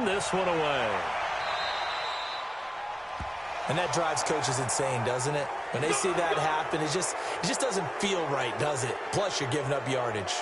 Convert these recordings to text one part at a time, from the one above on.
send this one away. And that drives coaches insane, doesn't it? When they see that happen, it just doesn't feel right, does it? Plus, you're giving up yardage.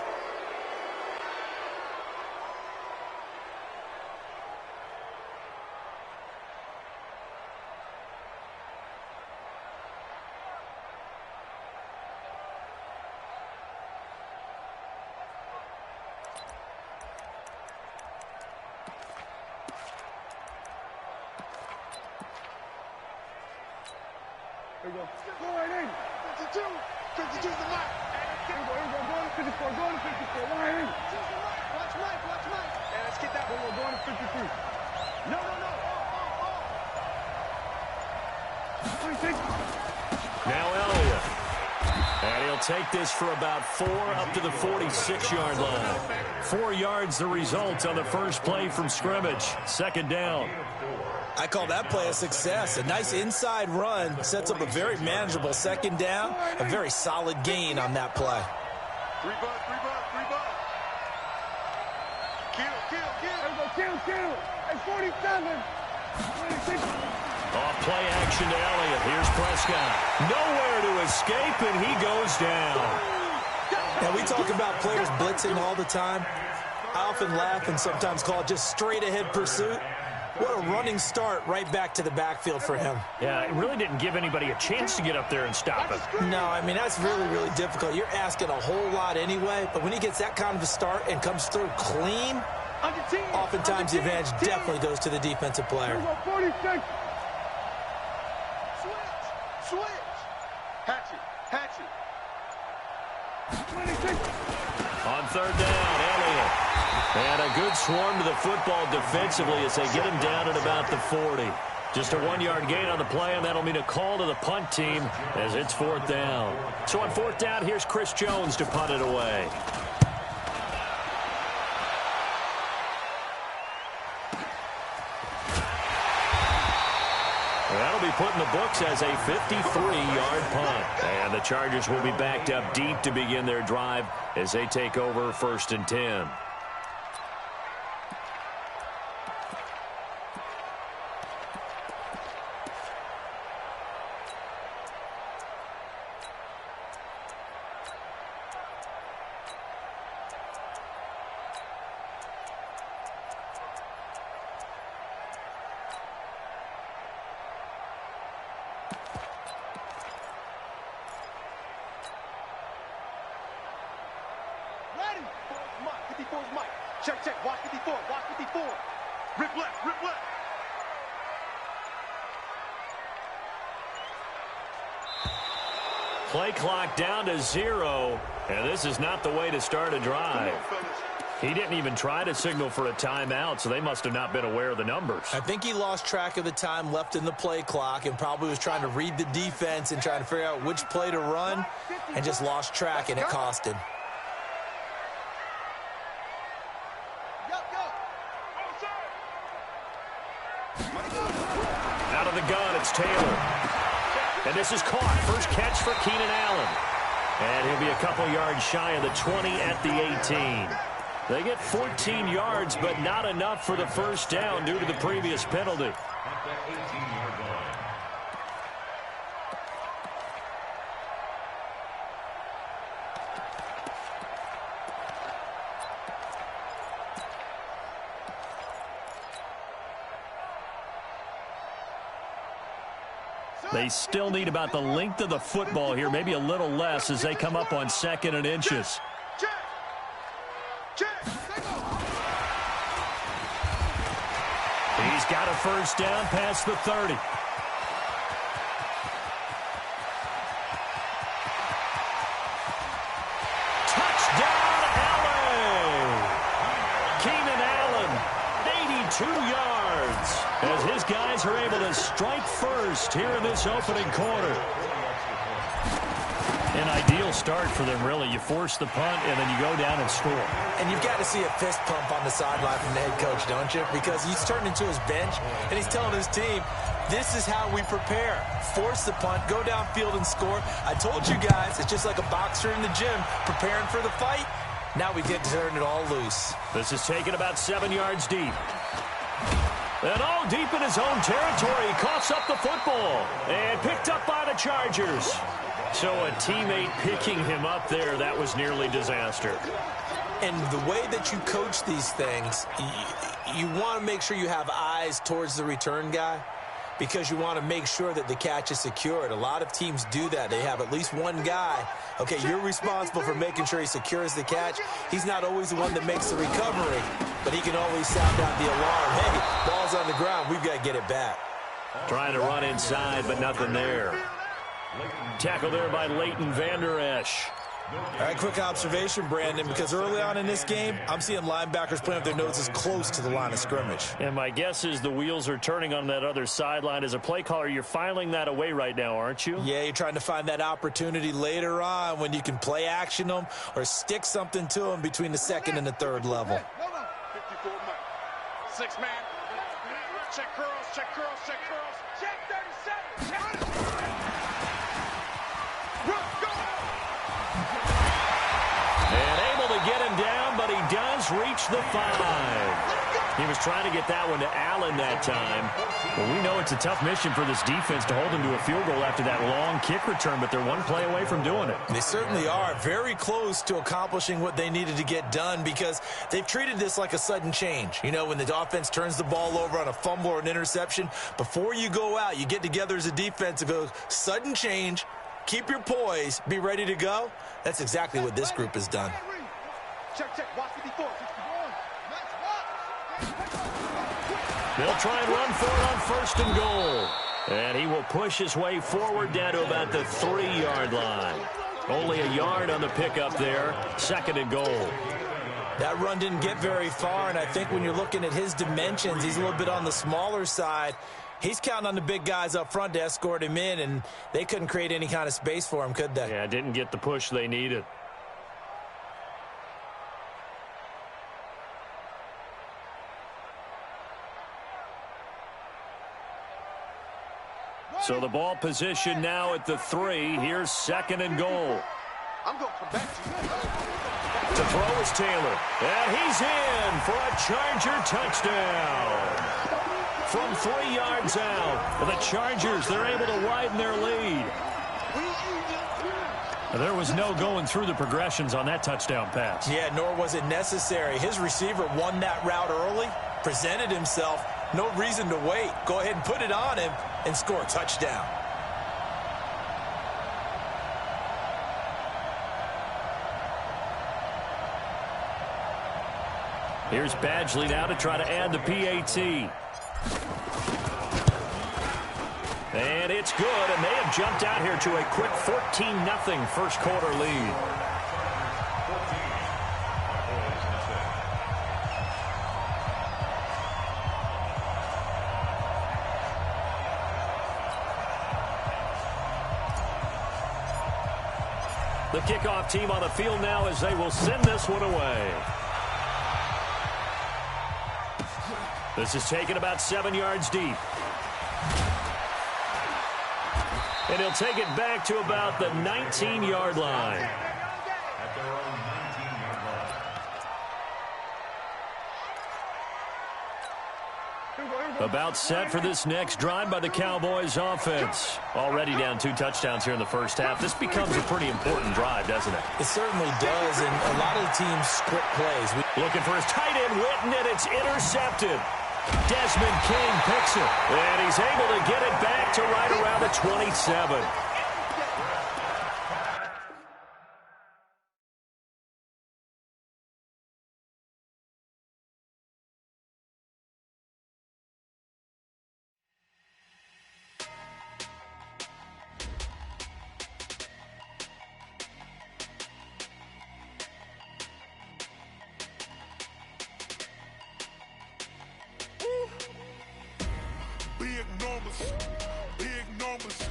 Here we go. Go right in. 52. 52 is the mark. Here we go. Go to 54. Go to 54. Right in. Watch Mike. Watch Mike. Yeah, let's get that one. Go to 53. No. Now Elliott. And he'll take this for about 4 up to the 46-yard line. 4 yards the result on the first play from scrimmage. Second down. I call that play a success. A nice inside run sets up a very manageable second down. A very solid gain on that play. 3 bud. Kill. At 47. 26. Off play action to Elliott. Here's Prescott. Nowhere to escape, and he goes down. Now, we talk about players blitzing all the time. I often laugh and sometimes call it just straight-ahead pursuit. What a running start right back to the backfield for him. Yeah, it really didn't give anybody a chance to get up there and stop him. No, I mean, that's really, really difficult. You're asking a whole lot anyway, but when he gets that kind of a start and comes through clean, oftentimes the advantage definitely goes to the defensive player. 46. Switch. Hatchet. 26. On third down, Elliott. And a good swarm to the football defensively as they get him down at about the 40. Just a 1-yard gain on the play, and that'll mean a call to the punt team as it's fourth down. So on fourth down, here's Chris Jones to punt it away. That'll be put in the books as a 53-yard punt. And the Chargers will be backed up deep to begin their drive as they take over 1st and 10. Check. Watch 54. Rip left. Play clock down to 0, and this is not the way to start a drive. He didn't even try to signal for a timeout, so they must have not been aware of the numbers. I think he lost track of the time left in the play clock and probably was trying to read the defense and trying to figure out which play to run and just lost track, and it cost him. Out of the gun, it's Taylor. And this is caught. First catch for Keenan Allen. And he'll be a couple yards shy of the 20 at the 18. They get 14 yards, but not enough for the first down due to the previous penalty. They still need about the length of the football here, maybe a little less as they come up on 2nd and inches. He's got a first down past the 30. Touchdown, Allen! Keenan Allen, 82 yards. As his guys are able to strike first here in this opening quarter. An ideal start for them, really. You force the punt, and then you go down and score. And you've got to see a fist pump on the sideline from the head coach, don't you? Because he's turned into his bench, and he's telling his team, this is how we prepare. Force the punt, go downfield and score. I told you guys, it's just like a boxer in the gym preparing for the fight. Now we get to turn it all loose. This is taken about 7 yards deep. And all deep in his own territory, he coughs up the football. And picked up by the Chargers. So a teammate picking him up there, that was nearly disaster. And the way that you coach these things, you want to make sure you have eyes towards the return guy because you want to make sure that the catch is secured. A lot of teams do that. They have at least one guy. Okay, you're responsible for making sure he secures the catch. He's not always the one that makes the recovery, but he can always sound out the alarm. Hey, ball's on the ground. We've got to get it back. Trying to run inside, but nothing there. Tackle there by Leighton Vander Esch. All right, quick observation, Brandon, because early on in this game, I'm seeing linebackers playing with their noses close to the line of scrimmage. And my guess is the wheels are turning on that other sideline. As a play caller, you're filing that away right now, aren't you? Yeah, you're trying to find that opportunity later on when you can play action them or stick something to them between the second and the third level. 54 man. 6 man. Check curls, check curls, check curls. Check 37. Check. And able to get him down, but he does reach the 5. He was trying to get that one to Allen that time. Well, we know it's a tough mission for this defense to hold him to a field goal after that long kick return, but they're one play away from doing it. They certainly are very close to accomplishing what they needed to get done because they've treated this like a sudden change. You know, when the offense turns the ball over on a fumble or an interception, before you go out, you get together as a defense and go, sudden change, keep your poise, be ready to go. That's exactly what this group has done. Check, check. Watch 54. 61. They'll try and run for it on first and goal. And he will push his way forward down to about the 3-yard line. Only a yard on the pickup there. Second and goal. That run didn't get very far, and I think when you're looking at his dimensions, he's a little bit on the smaller side. He's counting on the big guys up front to escort him in, and they couldn't create any kind of space for him, could they? Yeah, didn't get the push they needed. So the ball position now at the 3. Here's second and goal. I'm going to come back to you. To throw is Taylor. And he's in for a Charger touchdown. From 3 yards out. The Chargers, they're able to widen their lead. There was no going through the progressions on that touchdown pass. Yeah, nor was it necessary. His receiver won that route early, presented himself. No reason to wait. Go ahead and put it on him and score a touchdown. Here's Badgley now to try to add the PAT. And it's good, and they have jumped out here to a quick 14-0 first quarter lead. The kickoff team on the field now as they will send this one away. This is taken about 7 yards deep. And he'll take it back to about the 19-yard line. About set for this next drive by the Cowboys offense. Already down 2 touchdowns here in the first half. This becomes a pretty important drive, doesn't it? It certainly does, and a lot of the teams script plays. Looking for his tight end, Witten, and it's intercepted. Desmond King picks it, and he's able to get it back to right around the 27. Big numbers,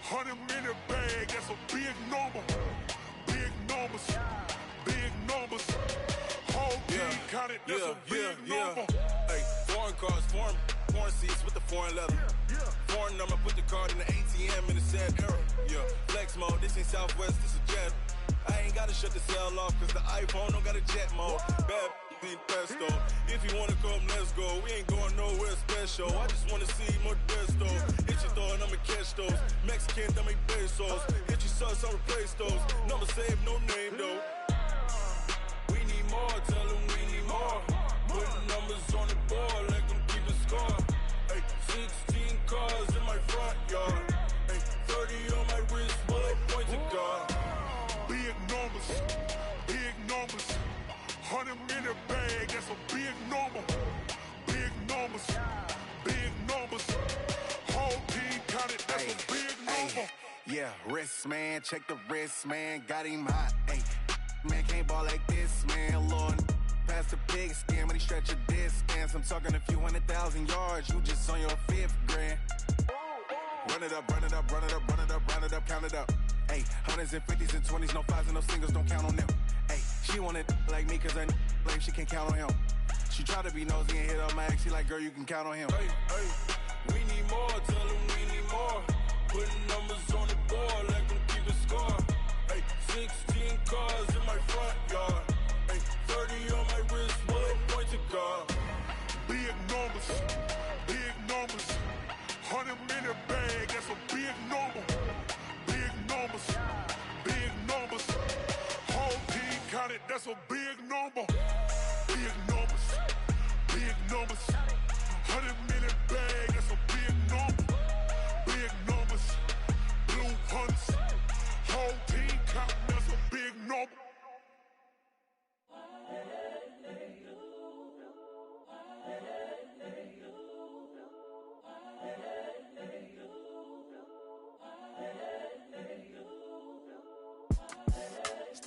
100-minute bag, that's a big number. Big numbers, whole team counted, that's a big number. Hey, foreign cars, foreign seats with the foreign leather. Foreign number, put the card in the ATM in the sad era. Yeah, flex mode, this ain't Southwest, this is Jet. I ain't gotta shut the cell off, cause the iPhone don't got a jet mode. Bad be pesto. If you wanna come, let's go. We ain't going nowhere special. cash show. I just wanna see more desto. Hit your throw and I'ma catch those. Mexican that make pesos. Hit your sauce, I'll replace those. Number save, no name though. We need more, tell them we need more. Putting numbers on the board, let them keep the score. Ay, 16 cars in my front yard. Ay, 30 on my wrist, bullet point to God. Big numbers, big numbers. 100 in a bag, that's a big number. Big numbers, big numbers. Whole team counted, that's a big number. Yeah, wrist man, check the wrist man, got him hot. Ay, man can't ball like this, man. Lord, past the pig skin when he stretch a distance. I'm talking a few 100,000 yards, you just on your 5th grand. Run it up, run it up, run it up, run it up, run it up, count it up. Ay, 100s and 50s and 20s, no 5s and no singles, don't count on them. Ay, she want it like me, cause her blame she can't count on him. She try to be nosy and hit up my ex, she like, girl, you can count on him. Hey, hey, we need more, tell them we need more. Putting numbers on the board, let them keep the score. Hey, 16 cars in my front yard. Hey, 30 on my wrist, bullet point to God. Big numbers, big numbers. 100 in a bag, that's a big number. Big numbers, big numbers. Whole team counted, that's a big number. Big numbers, big numbers. 100 in a bag, that's a big number. Big numbers, blue hunts. Whole team counting, that's a big number.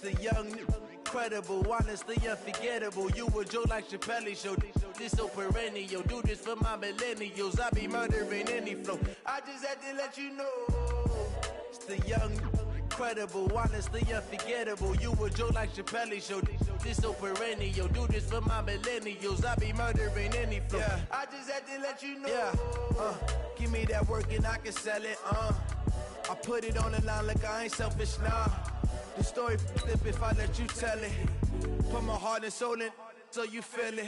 The young, incredible, honestly unforgettable. You a Joe like Chappelle show. This so perennial. Do this for my millennials. I be murdering any flow. I just had to let you know. It's the young, incredible, honestly unforgettable. You a Joe like Chappelle show. This so perennial. Do this for my millennials. I be murdering any flow. Yeah. I just had to let you know. Yeah. Give me that work and I can sell it. I put it on the line like I ain't selfish, nah. The story flip if I let you tell it. Put my heart and soul in so you feel it.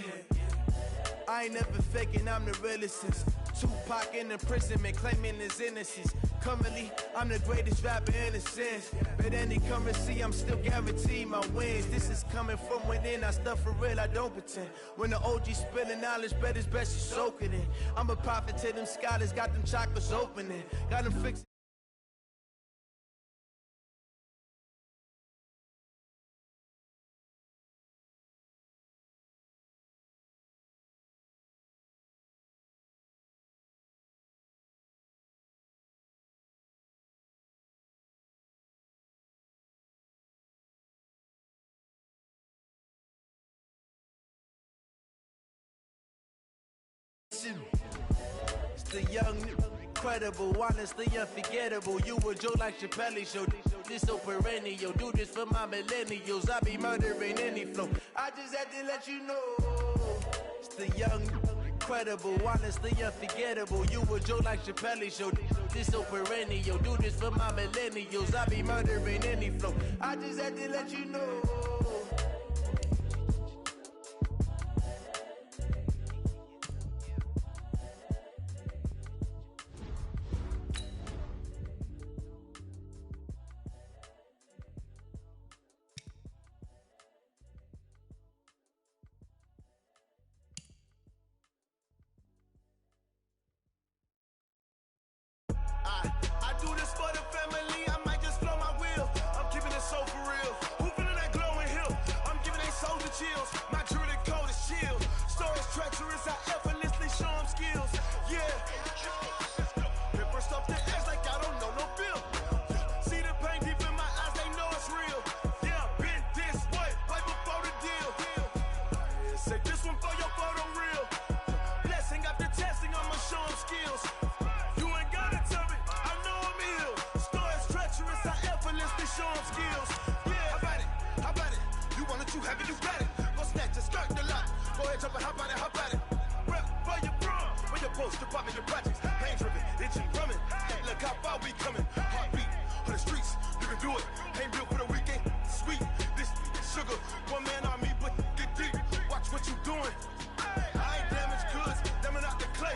I ain't never faking, I'm the realest since Tupac in imprisonment, claiming his innocence. Currently, I'm the greatest rapper in a sense. But any currency, I'm still guaranteed my wins. This is coming from within, I stuff for real, I don't pretend. When the OG spilling knowledge, bet it's best you soak it in. I'm a prophet to them scholars, got them chakras opening. Got them fixing. It's the young, incredible, honestly unforgettable. You a Joe like Chappelle show. This so perennial. Do this for my millennials. I be murdering any flow. I just had to let you know. It's the young, incredible, honestly unforgettable. You a Joe like Chappelle show. This so perennial. Do this for my millennials. I be murdering any flow. I just had to let you know. I do this for the family, I might just blow my wheel. I'm keeping it so for real. Who feeling that glowing hill? I'm giving they soldier chills. My jewelry code is shield. Stories treacherous, I effortlessly show them skills. Yeah. Ripper stuff the edge like I don't know no feel. See the pain deep in my eyes, they know it's real. Yeah, been this way, right before the deal. Say this one for your photo reel. Blessing after testing, I'ma show them skills. You ain't gotta tell me, I know I'm ill. Stories treacherous, I effortlessly show them skills. Yeah, how about it? You want it, you have it, you got it. Go snatch it, skirt the lot. Go ahead, jump it, how about it? Rep for your bro, where your post, department, your projects. Pain driven, itching, drumming. Look how far we coming. Heartbeat on the streets, you can do it. Ain't built for the weekend, sweet. This sugar, one man army, but get deep. Watch what you doing. I ain't damaged goods, damn it out the clay.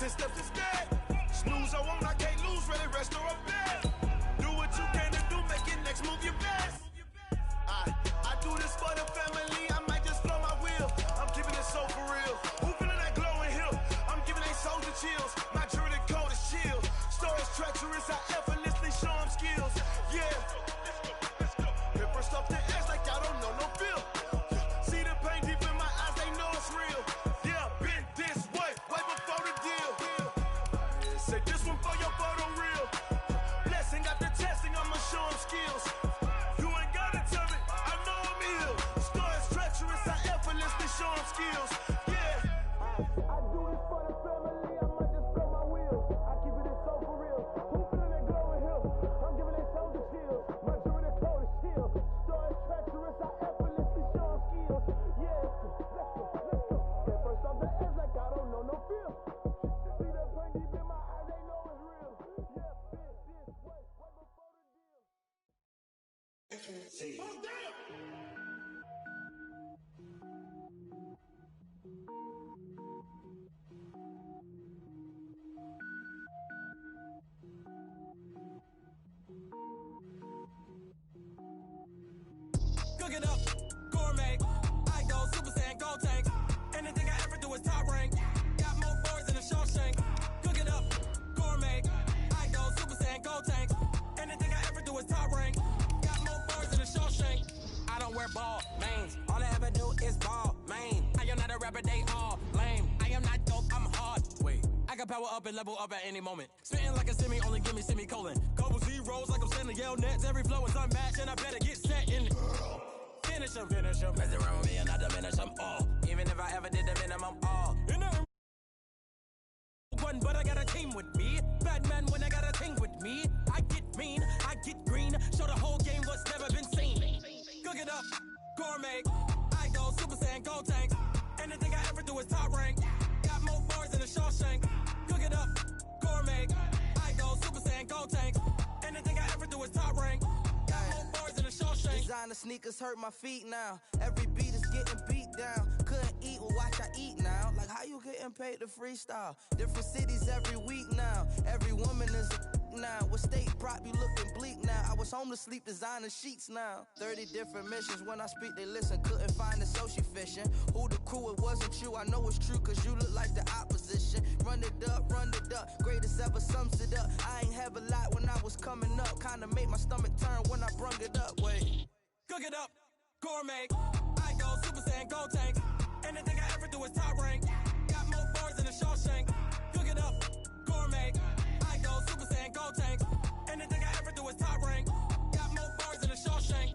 10 steps instead. Snooze, I won't, I can't lose, ready, rest or I'm bad. Do what you can to do, make it next move your best. I do this for the family, I might just blow my wheel. I'm keeping it so for real. Who feeling that glowing hill? I'm giving they soldier chills. My jewelry code is chill. Stories treacherous, I effortlessly show them skills. Yeah. Hit first off the edge like I don't know no feel. See the pain deep in my eyes, they know it's real. Yeah, been this way before the deal. Say this one for your photo real. Blessing got the testing, I'ma show them skills. You ain't gotta tell me, I know I'm ill. Stories treacherous, I effortlessly show them skills. Yeah. I do this for the family, I might just blow my wheel. I keep it so for real. Who feeling that glowing hill? I'm giving they soldier chills. My jewelry code is chill. Stories treacherous, I effortlessly show them skills. Yeah, let's go. Hit first off the edge like I don't know no feel. See the pain deep in my eyes, they know it's real. Yeah, been this way before the deal. Oh, damn! Cook it up, gourmet. I go Super Saiyan, gold tank. Anything I ever do is top rank. Got more boys than a Shawshank. Cook it up, gourmet. I go Super Saiyan, gold tank. Anything I ever do is top rank. Got more boys than a Shawshank. I don't wear ball mains. All I ever do is ball main. I am not a rapper, they all lame. I am not dope, I'm hard. Wait, I can power up and level up at any moment. Spitting like a semi, only give me semicolon. Couple zeros like I'm sending yell nets. Every flow is unmatched and I better get set in. Finish them. Mess around with me and I diminish them all. Even if I ever did the minimum all. One, but I got a team with me. Batman when I got a team with me. I get mean, I get green. Show the whole game what's never been seen. Cook it up, gourmet. I go Super Saiyan, gold tank. Anything I ever do is top rank. Got more bars than a Shawshank. Cook it up, gourmet. I go Super Saiyan, gold tank. Anything I ever do is top rank. Got more bars than a Shawshank. Designer sneakers hurt my feet now. Every beat is getting beat down. Couldn't eat, well watch I eat now. Like how you getting paid to freestyle? Different cities every week now. Every woman is a now. With state prop, you looking bleak now. I was home to sleep, designer sheets now. 30 different missions. When I speak, they listen. Couldn't find it, so she fishing. Who the crew, it wasn't you. I know it's true, cause you look like the opposition. Run it up. Greatest ever sums it up. I ain't have a lot when I was coming up. Kinda made my stomach turn when I brung it up. Wait. Cook it up, gourmet. I go Super Saiyan, gold tank. Anything I ever do is top rank. Got more bars than a Shawshank. Cook it up, gourmet. I go Super Saiyan, gold tank. Anything I ever do is top rank. Got more bars than a Shawshank.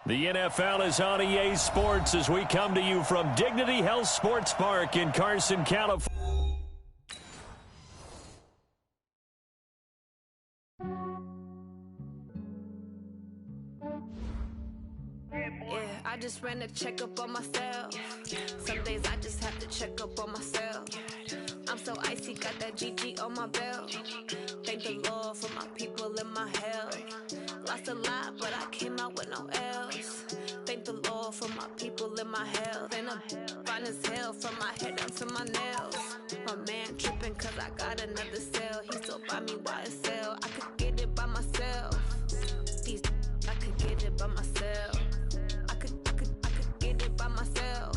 The NFL is on EA Sports as we come to you from Dignity Health Sports Park in Carson, California. I just ran a checkup on myself. Some days I just have to check up on myself. I'm so icy, got that GG on my belt. Thank the Lord for my people and my health. Lost a lot, but I came out with no else. Thank the Lord for my people and my health. And I'm fine as hell from my head down to my nails. My man tripping cause I got another cell. He still buy me YSL. I could get it by myself. These I could get it by myself. I could get it by myself.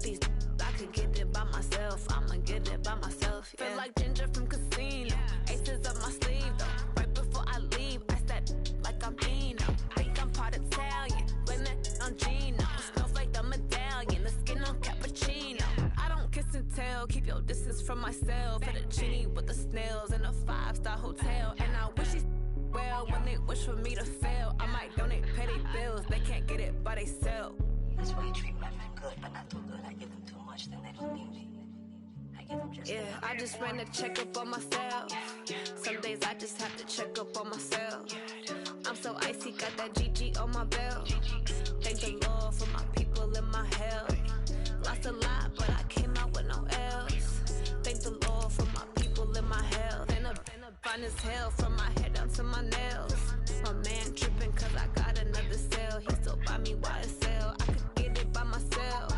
These I could get it by myself. I'ma get it by myself. Yeah. Feel like Ginger from Casino. Aces up my sleeve though. Right before I leave, I said like I'm Dino. Think I'm part Italian. Blame it on Gino. Smells like the medallion. The skin on cappuccino. I don't kiss and tell. Keep your distance from myself. At a genie with the snails in a 5-star hotel. And I wish he's well when they wish for me to fail. I might donate, pay their bills. They can't get it by they sell. That's why you treat women good, but not too good. I give them too much, then they don't need me. I give them just I just ran a checkup on myself. Some days I just have to check up on myself. I'm so icy, got that GG on my belt. Thank the Lord for my people and my health. Lost a lot, but I came out with no else. Thank the Lord for my people and my health. And I'm fine as hell from my head down to my nails. My man tripping cause I got another cell. He still buy me YSL. I could get it by myself.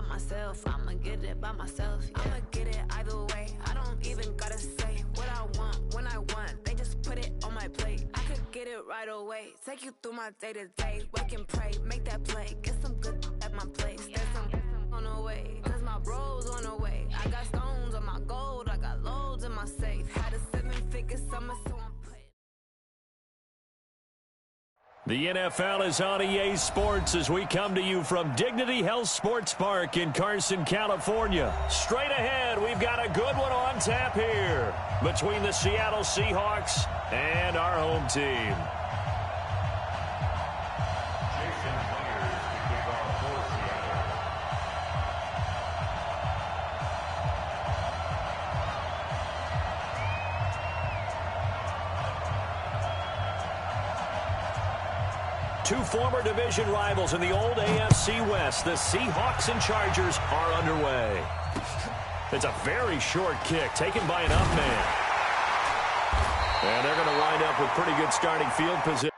by myself. I'ma get it by myself. Yeah. I'ma get it either way. I don't even gotta say what I want when I want. They just put it on my plate. I could get it right away. Take you through my day-to-day. Wake and pray, make that play. Get some good at my place. There's some on the way, cause my bro's on the way. I got stones on my gold. I got loads in my safe. Had a 7-figure summer, so I'm put. The NFL is on EA Sports as we come to you from Dignity Health Sports Park in Carson, California. Straight ahead, we've got a good one on tap here between the Seattle Seahawks and our home team. Two former division rivals in the old AFC West, the Seahawks and Chargers, are underway. It's a very short kick taken by an up man. And they're going to wind up with pretty good starting field position.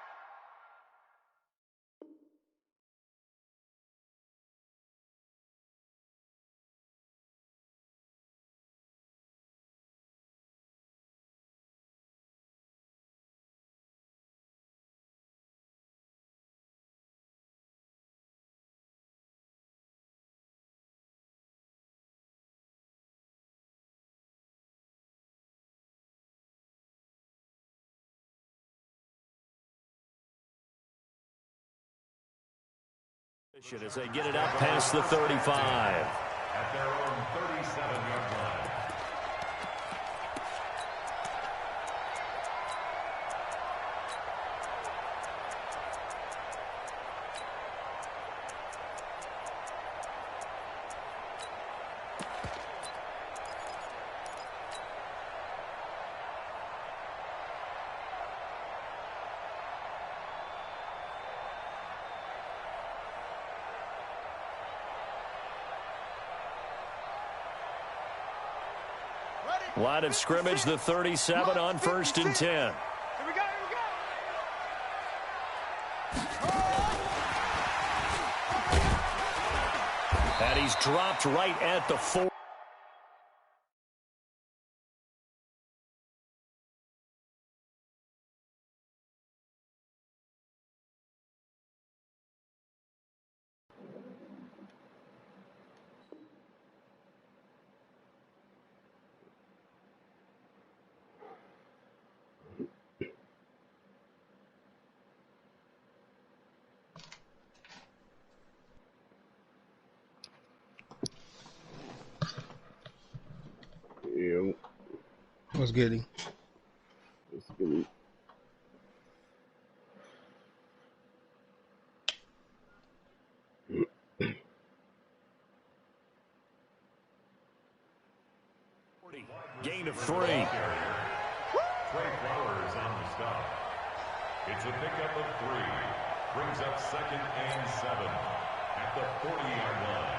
As they get it up past the 35. At their own 37-yard line. Line of scrimmage, the 37 on 1st and 10. Here we go, And he's dropped right at the 4. Yo. What's good? What's good? Gain of 3. Trey Flowers on the stop. It's a pickup of 3. Brings up 2nd and 7 at the 40-yard line.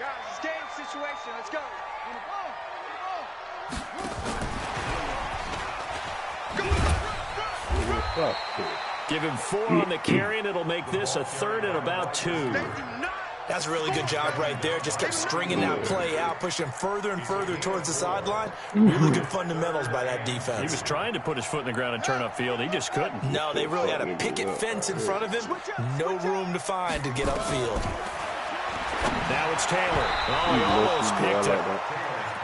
Guys, it's game situation. Let's go. Give him 4 on the carry, and it'll make this a 3rd and about 2. That's a really good job right there. Just kept stringing that play out, pushing further and further towards the sideline. Really good fundamentals by that defense. He was trying to put his foot in the ground and turn upfield. He just couldn't. No, they really had a picket fence in front of him. No room to find to get upfield. Now it's Taylor. Oh, he almost picked it.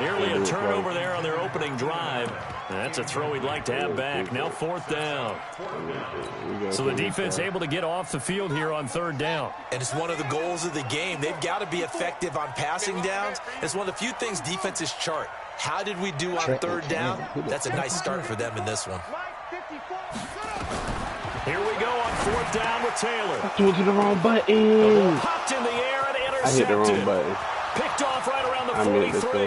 Nearly a turnover there on their opening drive. That's a throw he'd like to have back. Now 4th down. So the defense able to get off the field here on 3rd down. And it's one of the goals of the game. They've got to be effective on passing downs. It's one of the few things defenses chart. How did we do on 3rd down? That's a nice start for them in this one. Here we go on 4th down with Taylor. I told you the wrong button. The ball popped in the air and intercepted. I hit the wrong button. Picked off right around the 43.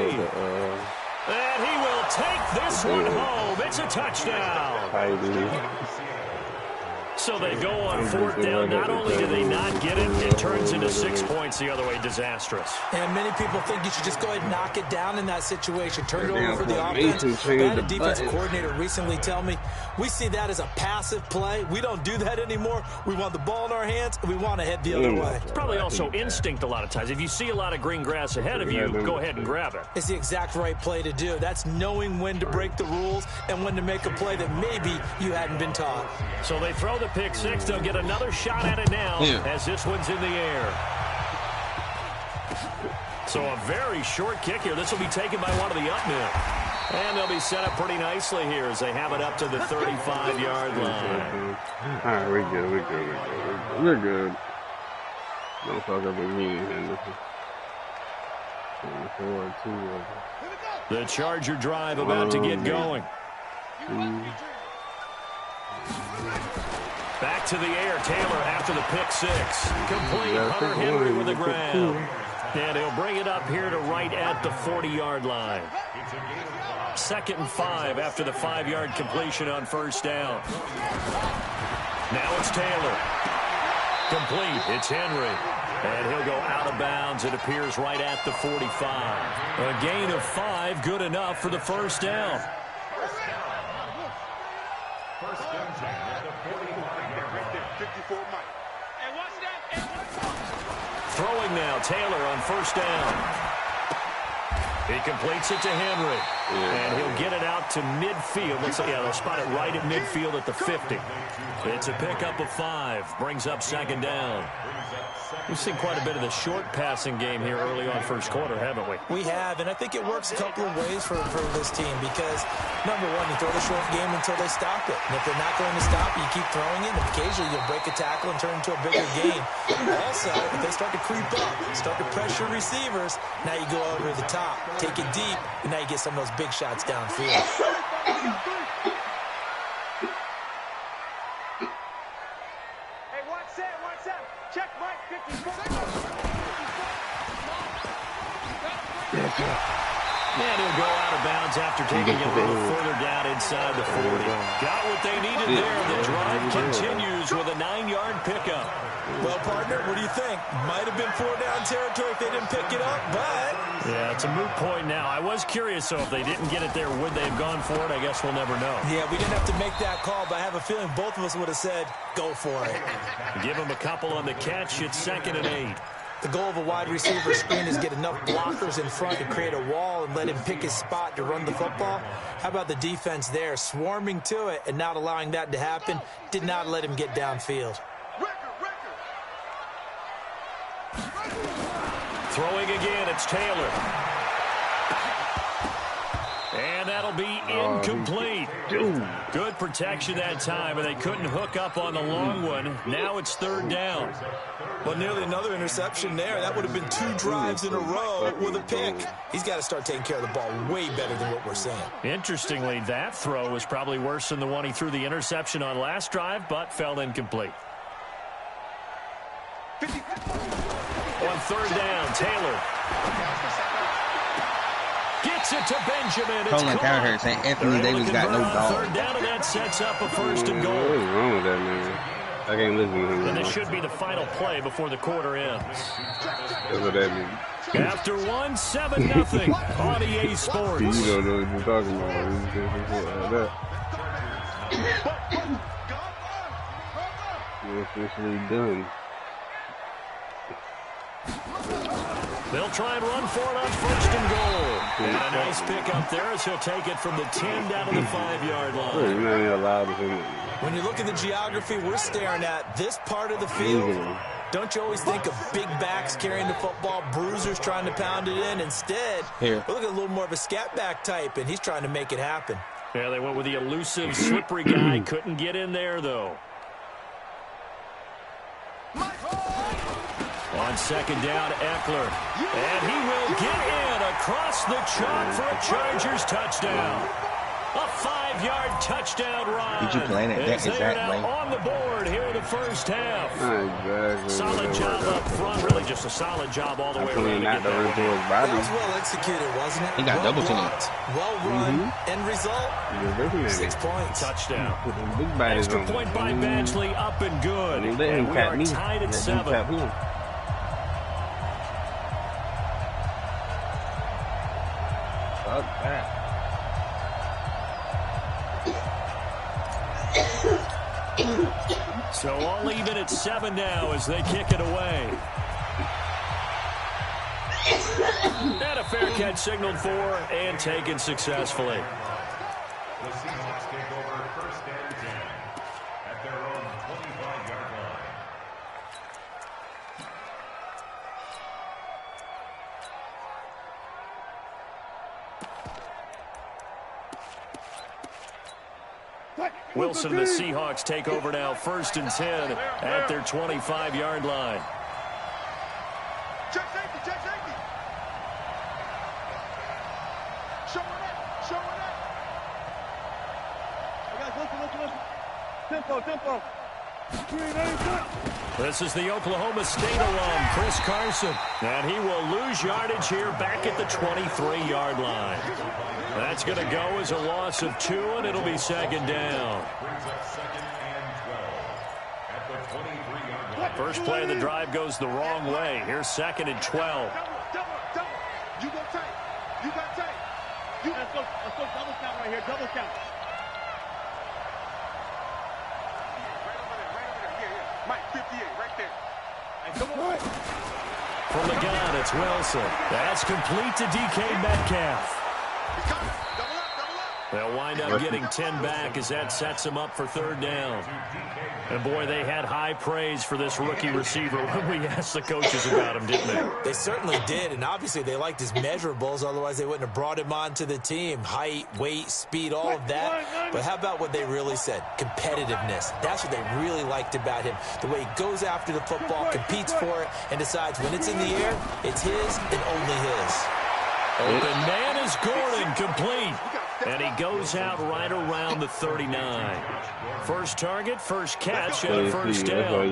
And he will take this one home. It's a touchdown. So they go on fourth down. Not only do they not get it, it turns into 6 points the other way. Disastrous. And many people think you should just go ahead and knock it down in that situation. Turn it over for the offense. I had a defensive coordinator recently tell me, we see that as a passive play. We don't do that anymore. We want the ball in our hands, and we want to head the other way. It's probably also instinct a lot of times. If you see a lot of green grass ahead of you, go ahead and grab it. It's the exact right play to do. That's knowing when to break the rules and when to make a play that maybe you hadn't been taught. So they throw the pick six. They'll get another shot at it now as this one's in the air. So a very short kick here. This will be taken by one of the up men. And they'll be set up pretty nicely here as they have it up to the 35-yard line. All right, we're good. We're good. Don't fuck up with me. The Charger drive about to get going. Back to the air. Taylor after the pick six. Complete. Hunter Henry with the ground. And he'll bring it up here to right at the 40-yard line. 2nd and 5 after the 5-yard completion on first down. Now it's Taylor. Complete. It's Henry. And he'll go out of bounds. It appears right at the 45. A gain of 5, good enough for the first down. First down at the 45. Throwing now, Taylor on first down. He completes it to Henry. And he'll get it out to midfield. Looks like, they'll spot it right at midfield at the 50. It's a pickup of 5. Brings up 2nd down. We've seen quite a bit of the short passing game here early on first quarter, haven't we? We have, and I think it works a couple of ways for this team because, number one, you throw the short game until they stop it. And if they're not going to stop, you keep throwing it, and occasionally you'll break a tackle and turn it into a bigger game. Also, if they start to creep up, start to pressure receivers, now you go over the top, take it deep, and now you get some of those big shots downfield. And he'll go out of bounds after taking it a little further down inside the 40. Got what they needed there. The drive continues with a 9-yard pickup. Well, partner, what do you think? Might have been 4-down territory if they didn't pick it up, but... Yeah, it's a moot point now. I was curious, so if they didn't get it there, would they have gone for it? I guess we'll never know. Yeah, we didn't have to make that call, but I have a feeling both of us would have said, go for it. Give him a couple on the catch. It's 2nd and 8. The goal of a wide receiver screen is get enough blockers in front to create a wall and let him pick his spot to run the football. How about the defense there, swarming to it and not allowing that to happen? Did not let him get downfield. Throwing again, it's Taylor. And that'll be incomplete. Good protection that time, and they couldn't hook up on the long one. Now it's 3rd down. Well, nearly another interception there. That would have been 2 drives in a row with a pick. He's got to start taking care of the ball way better than what we're seeing. Interestingly, that throw was probably worse than the one he threw the interception on last drive, but fell incomplete. On 3rd down, Taylor. Gets it to Benjamin. It's Colin Cowherd saying Anthony Davis got no dog. 3rd down, and that sets up a 1st and goal. What is wrong with that, man? I can't listen to him. And this should be the final play before the quarter ends. That's what that means. After 7-0 on EA Sports. You don't know what you're talking about. You're officially done. They'll try and run for it on 1st and goal. And a nice pick up there as he'll take it from the 10 down to the 5-yard line. You're not even allowed to finish. When you look at the geography we're staring at, this part of the field, don't you always think of big backs carrying the football, bruisers trying to pound it in? Instead, we're looking at a little more of a scat back type, and he's trying to make it happen. Yeah, they went with the elusive, slippery guy. Couldn't get in there, though. On 2nd down, Eckler. And he will get in across the chalk for a Chargers touchdown. A 5-yard touchdown run. Did you play that exact way? On the board here in the first half. Exactly. Solid job up front. Really just a solid job all the way around. That was well executed, wasn't it? He got double teamed. Well run. End result, 6 points. Touchdown. Extra Extra point by Badgley, up and good. And we are tied at 7. Fuck that. So all even at 7 now as they kick it away. And a fair catch signaled for and taken successfully. The Seahawks take over first and 10 at their own 25-yard line. Wilson and the Seahawks take over now, first and 10 at their 25-yard line. Check safety, check safety. Showing it, showing it. Hey guys, listen. Tempo. This is the Oklahoma State alum, Chris Carson. And he will lose yardage here back at the 23-yard line. That's going to go as a loss of 2, and it'll be second down. First play of the drive goes the wrong way. Here's second and 12. Double. You go tight. You got tight. Let's go double count right here. Double count. Mike, 58, right there. Hey, come on. From the gun, it's Wilson. That's complete to DK Metcalf. They'll wind up getting 10 back as that sets them up for third down. And, boy, they had high praise for this rookie receiver when we asked the coaches about him, didn't they? They certainly did, and obviously they liked his measurables. Otherwise, they wouldn't have brought him onto the team. Height, weight, speed, all of that. But how about what they really said? Competitiveness. That's what they really liked about him. The way he goes after the football, competes for it, and decides when it's in the air, it's his and only his. Open man is Gordon, complete. And he goes out right around the 39. First target, first catch, and a first down.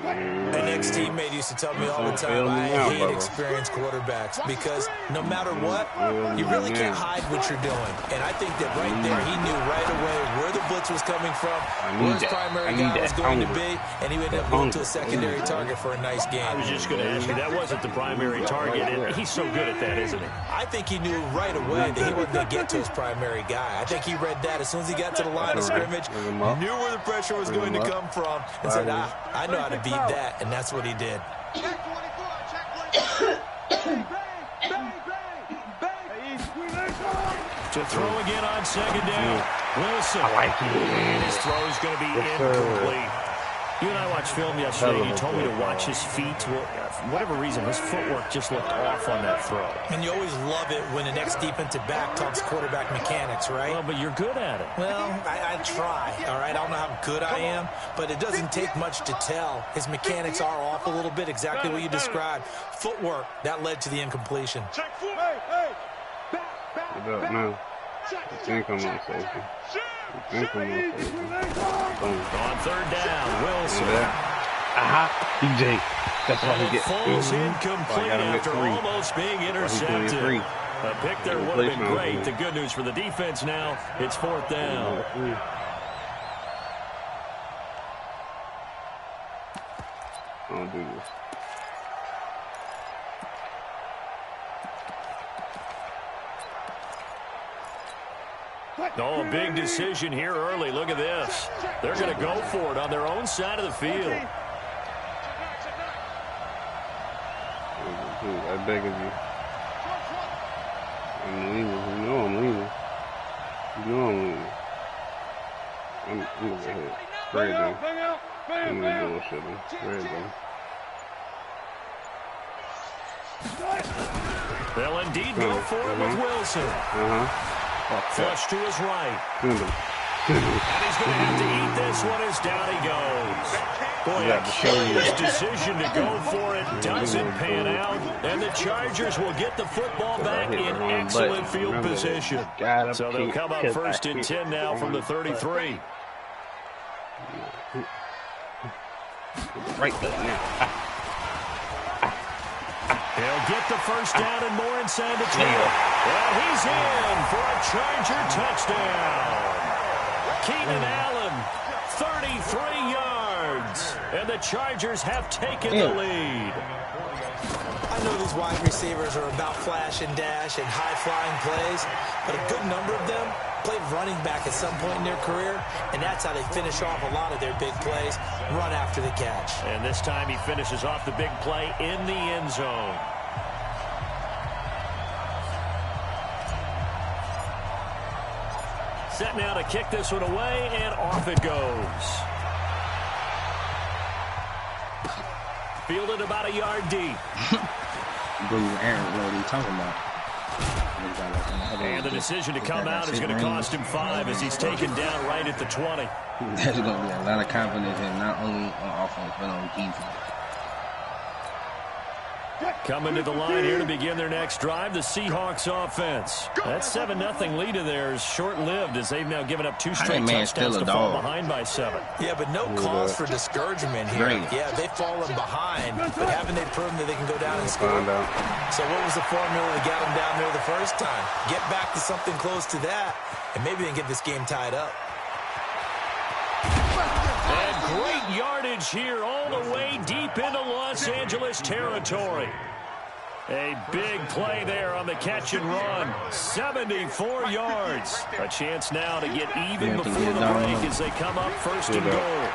An ex-teammate used to tell me all the time, I hate experienced quarterbacks because no matter what, you really can't hide what you're doing. And I think that right there, he knew right away where the blitz was coming from, where his primary guy was going to be, and he ended up going to a secondary target for a nice game. I was just going to ask you, that wasn't the primary target, and he's so good at that, isn't he? I think he knew right away that he wasn't going to get to his primary guy. I think he read that as soon as he got to the line of scrimmage, knew where the pressure was going to come from, and said, I know how to beat that, and that's what he did. To throw again on second down. Wilson. I like it. And his throw is going to be incomplete. You and I watched film yesterday, and you told me to watch his feet. Well, for whatever reason, his footwork just looked off on that throw. And you always love it when the next defensive back talks quarterback mechanics, right? Well, but you're good at it. Well, I try, all right? I don't know how good I am, but it doesn't take much to tell. His mechanics are off a little bit, exactly what you described. Footwork, that led to the incompletion. What up now? I think I'm on safety. On third down, Wilson. DJ. That's why he gets falls incomplete after almost being intercepted. A pick there would have been great. The good news for the defense now, it's fourth down. I'll do this. Oh, a big decision here early. Look at this. They're going to go for it on their own side of the field. I beg of you. I'm leaving. You know I'm leaving. You know I'm leaving. I'm going to go ahead. Spray them. I'm going to bullshit them. Spray them. They'll indeed go for it with Wilson. Flush to his right. And he's going to have to eat this one as down he goes. Boy, a curious decision to go for it doesn't pan out, and the Chargers will get the football back in excellent field position. So they'll come up first and 10 now from the 33. Right there now. He'll get the first down and more inside the 10. And he's in for a Charger touchdown. Keenan Allen, 33 yards. And the Chargers have taken the lead. I know these wide receivers are about flash and dash and high-flying plays, but a good number of them played running back at some point in their career, and that's how they finish off a lot of their big plays, run after the catch. And this time he finishes off the big play in the end zone. Set now to kick this one away, and off it goes. Fielded about a yard deep. What are you talking about? And the decision to come out is going to cost him 5 as he's taken down right at the 20. There's going to be a lot of confidence in not only on offense, but on defense. Coming to the line here to begin their next drive, the Seahawks offense. That 7-0 lead of theirs short-lived as they've now given up 2 straight touchdowns to fall behind by 7. Yeah, but no cause for discouragement here. Right. Yeah, they've fallen behind, but haven't they proven that they can go down and score? So what was the formula that got them down there the first time? Get back to something close to that, and maybe they can get this game tied up. And great yardage here all the way deep into Los Angeles territory. A big play there on the catch and run. 74 yards. A chance now to get even before the break as they come up first and goal.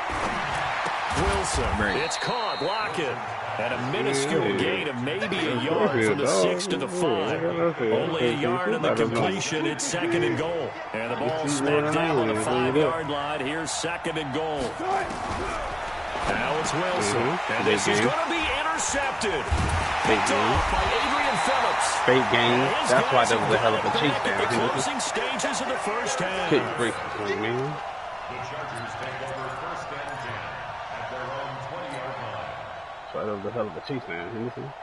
Wilson, it's caught, Lockett. And a minuscule gain of maybe a yard from the 6 to the 5. Only a yard in the completion. It's second and goal. And the ball smacked down on the 5-yard line. Here's second and goal. Now it's Wilson. And this is going to be intercepted. Picked off by Adrian Phillips. Fake game. That's why there was a hell of a chase down. down. The closing stages of the first half. The Chargers take over first and 10 at their own 20-yard line. That was a hell of a chase down.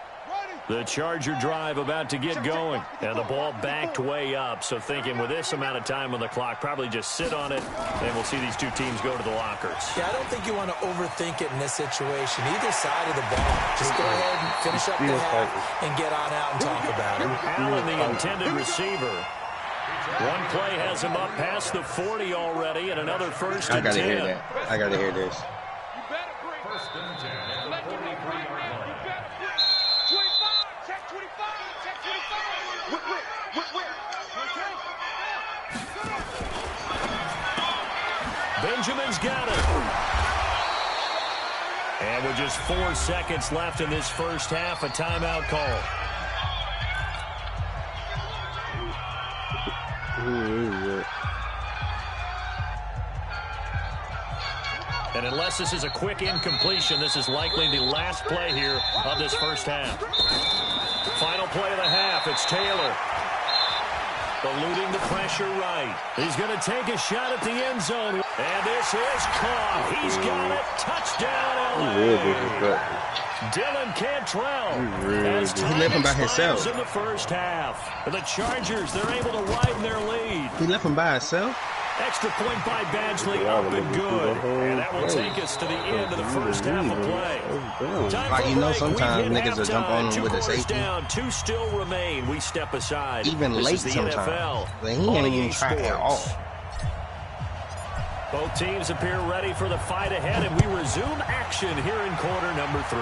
The Charger drive about to get going. And the ball backed way up. So thinking with this amount of time on the clock, probably just sit on it, and we'll see these two teams go to the lockers. Yeah, I don't think you want to overthink it in this situation. Either side of the ball. Just go ahead and finish up the half and get on out and talk about it. Allen, the intended receiver. One play has him up past the 40 already, and another first and 10. I got to hear that. I got to hear this. First and 10 at the 43-yard line. Benjamin's got it. And with just 4 seconds left in this first half, a timeout call. And unless this is a quick incompletion, this is likely the last play here of this first half. Final play of the half, it's Taylor. Eluding the pressure right. He's going to take a shot at the end zone. And this is caught. He's got it. Touchdown, LA. Dylan Cantrell has He left him by himself in the first half. The Chargers, they're able to widen their lead. He left him by himself? Extra point by Badgley, up and good. And that will take us to the end of the first half of play. Like, you know, sometimes niggas will jump on him with a safety. Down, 2 still remain. We step aside. Even this late is the sometimes. NFL. But he ain't even try at all. Both teams appear ready for the fight ahead, and we resume action here in quarter number 3.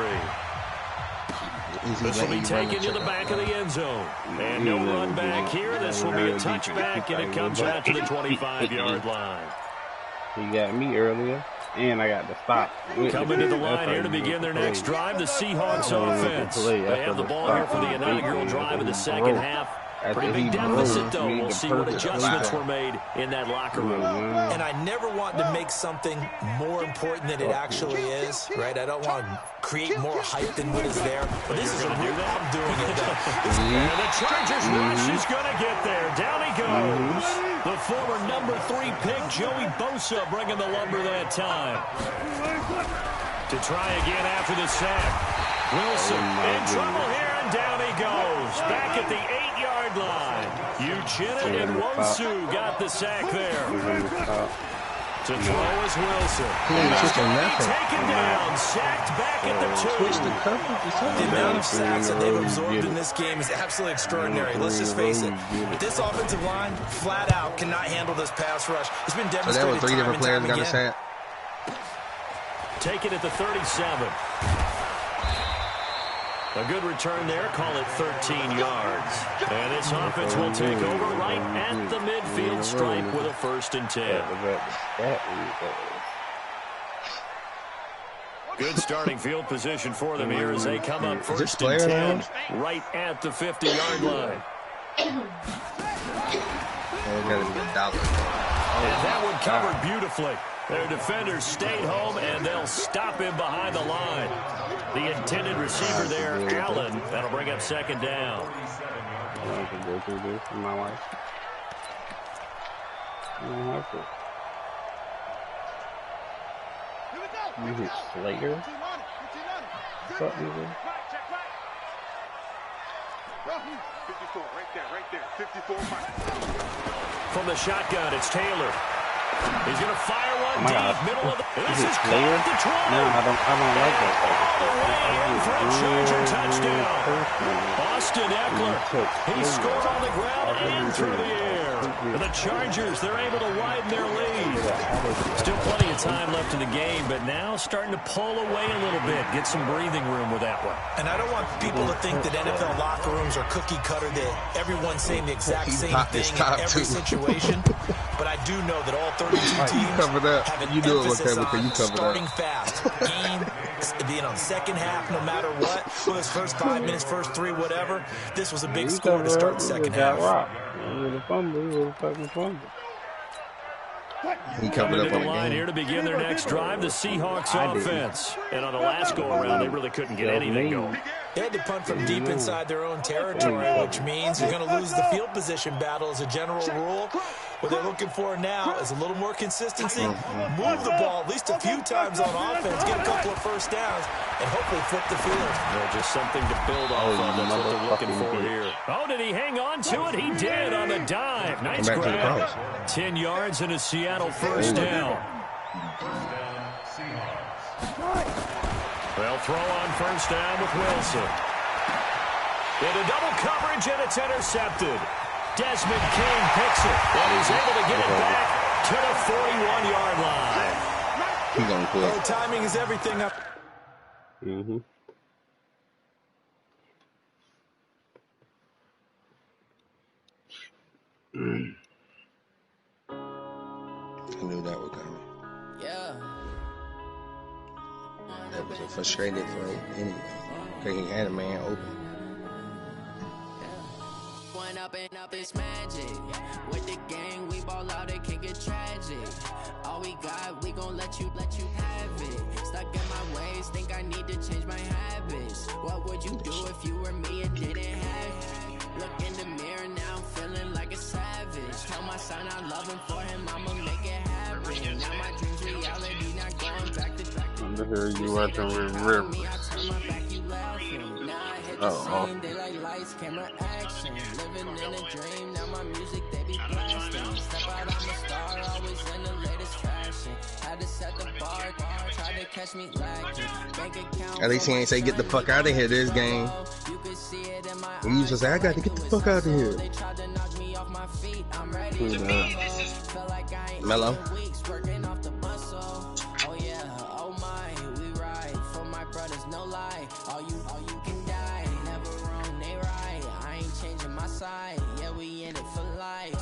This will be taken to the back of the end zone. And no run back here. This will be a touchback, and it comes out to the 25-yard line. He got me earlier, and I got to stop. Coming to the line here to begin their next drive, the Seahawks offense. They have the ball here for the inaugural drive of the second half. Pretty big deficit, though. We'll see what adjustments were made in that locker room. And I never want to make something more important than it actually is, right? I don't want to create more hype than what is there. But this is a real, I'm doing it, though. And the Chargers rush is going to get there. Down he goes. The former number 3 pick, Joey Bosa, bringing the lumber that time. To try again after the sack. Wilson in trouble here, and down he goes. Back at the 8-yard line. Uchenna and Wosu got the sack there. To throw is Wilson. Taken down, sacked back at the 2. The amount of sacks that they've absorbed in this game is absolutely extraordinary. Let's just face it. This offensive line, flat out, cannot handle this pass rush. It's been demonstrated. So there were 3 different players got a sack. Take it at the 37. A good return there. Call it 13 yards. And this offense will take over right at the midfield stripe with a 1st and 10. Good starting field position for them here as they come up 1st and 10 right at the 50-yard line. And that one covered beautifully. Their defenders stayed home, and they'll stop him behind the line. The intended receiver there, Allen. That'll bring up 2nd down. I have to go through this in my life. I don't have to. You hit Slater? What's up, nigga? 54, right there. 54. From the shotgun, it's Taylor. He's going to fire one deep, middle of the... This is caught at the 20. No, I don't like that. All the way in for a Charger touchdown. Austin Eckler, he scored on the ground and through the air. And the Chargers, they're able to widen their lead. Still plenty of time left in the game, but now starting to pull away a little bit. Get some breathing room with that one. And I don't want people to think that NFL locker rooms are cookie cutter, that everyone's saying the exact same thing in every situation. But I do know that all 32 teams have an emphasis on starting fast. Game, second half, no matter what. Whether it's first 5 minutes, first 3, whatever. This was a big score to start the second half. He covered up on the line here to begin their next drive, the Seahawks offense. And on the last go-around, they really couldn't get anything going. They had to punt from deep inside their own territory, which means you're going to lose the field position battle as a general rule. What they're looking for now is a little more consistency, move the ball at least a few times on offense, get a couple of first downs, and hopefully flip the field. Yeah, just something to build off of. That's what they're looking for here. Oh, did he hang on to it? He did on the dive. Nice grab. 10 yards and a Seattle first down. They'll throw on first down with Wilson. Into double coverage, and it's intercepted. Desmond King picks it, and he's able to get it back to the 41-yard line. He's going to quit. Oh, timing is everything up. I knew that was coming. Yeah. That was a frustrated throw anyway. Because he had a man open. Up and up, it's magic. With the gang, we ball out, it can get tragic. All we got, we gon' let you have it. Stuck in my ways, think I need to change my habits. What would you do if you were me and didn't have it? Look in the mirror now, I'm feeling like a savage. Tell my son I love him, for him I'ma make it happen. Now my dreams reality, not going back to back. I hear you watching with River. They like lights, camera, action. Living in a dream, now my music they be blasting. Step out, I'm a star, always in the latest fashion. Had to set the bar, try to catch me lagging. Bank account. At least he ain't say get the fuck out of here this game. He used to say I got to get the fuck out of here. They tried to knock me off my feet, I'm ready to go. Like I ain't Mellow. Working off the muscle. Oh yeah, oh my, we ride for my brothers, no lie. All you can die. Never wrong, they right. I ain't changing my side. Yeah, we in it for life.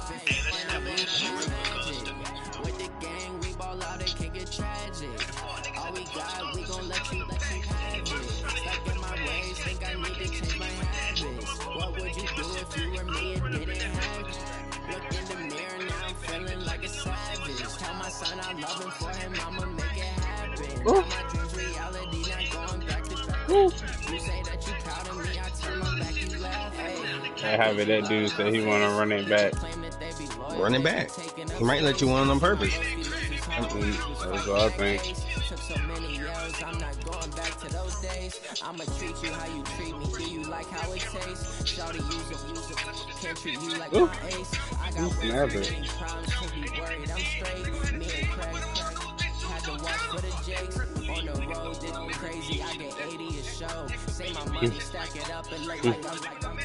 With the gang, we ball out, it can get tragic. All we got, we gon' let you have it. Stuck in my ways, think I need to change my habits. What would you do if you were me and didn't have it? Look in the mirror now, I'm feeling like a savage. Tell my son I love him, for him I'ma make it happen. Now my dreams reality, not going back to back. You say that you proud of me, I turn my back, you laugh. I have it, that dude said he want to run it back. Run it back. He might let you run on purpose. That's what I think. face. I'm not going back to those days. I'ma treat you how you treat me. Do you like how it tastes? Shawty, use it. Can't treat you like my ace. I got getting problems to be worried. I'm straight. Me and Craig had to walk for the Jakes. On the road, this crazy. I get 80 a show. Say my money, stack it up and look like I'm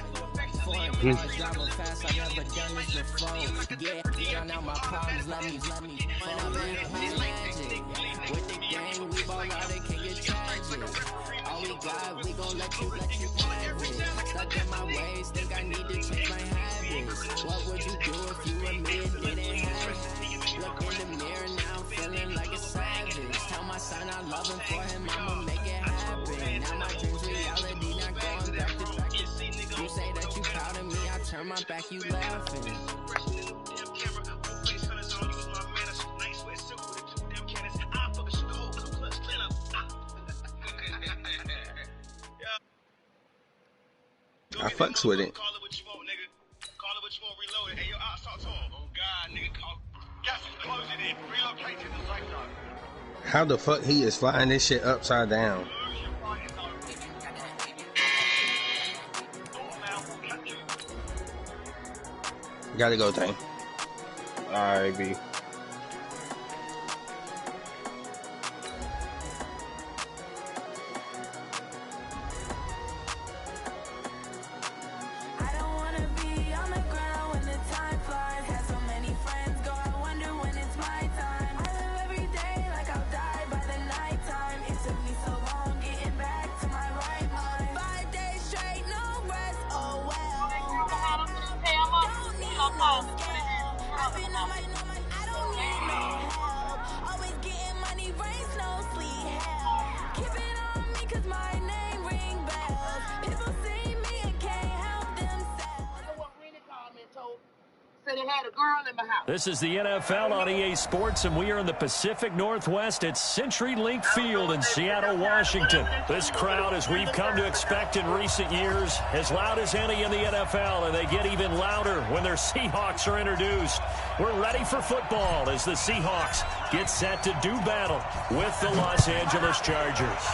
foreign cars, driving fast. I never done this before. Yeah, drown out my problems. Let me. When I'm in magic with the gang, we ball out. It can get tragic. All we got, we gon' let you have it. Stuck in my ways, think I need to change my habits. What would you do if you and me didn't have it? Look in the mirror now, feeling like a savage. Tell my son I love him, for him I'ma make it happen. Now my dreams reality, not going back to back. You say that you proud of me, I turn my back, you laughing. I fucks with it. How the fuck he is flying this shit upside down? Gotta go, Tank. Alright, B. This is the NFL on EA Sports, and we are in the Pacific Northwest at CenturyLink Field in Seattle, Washington. This crowd, as we've come to expect in recent years, as loud as any in the NFL, and they get even louder when their Seahawks are introduced. We're ready for football as the Seahawks get set to do battle with the Los Angeles Chargers.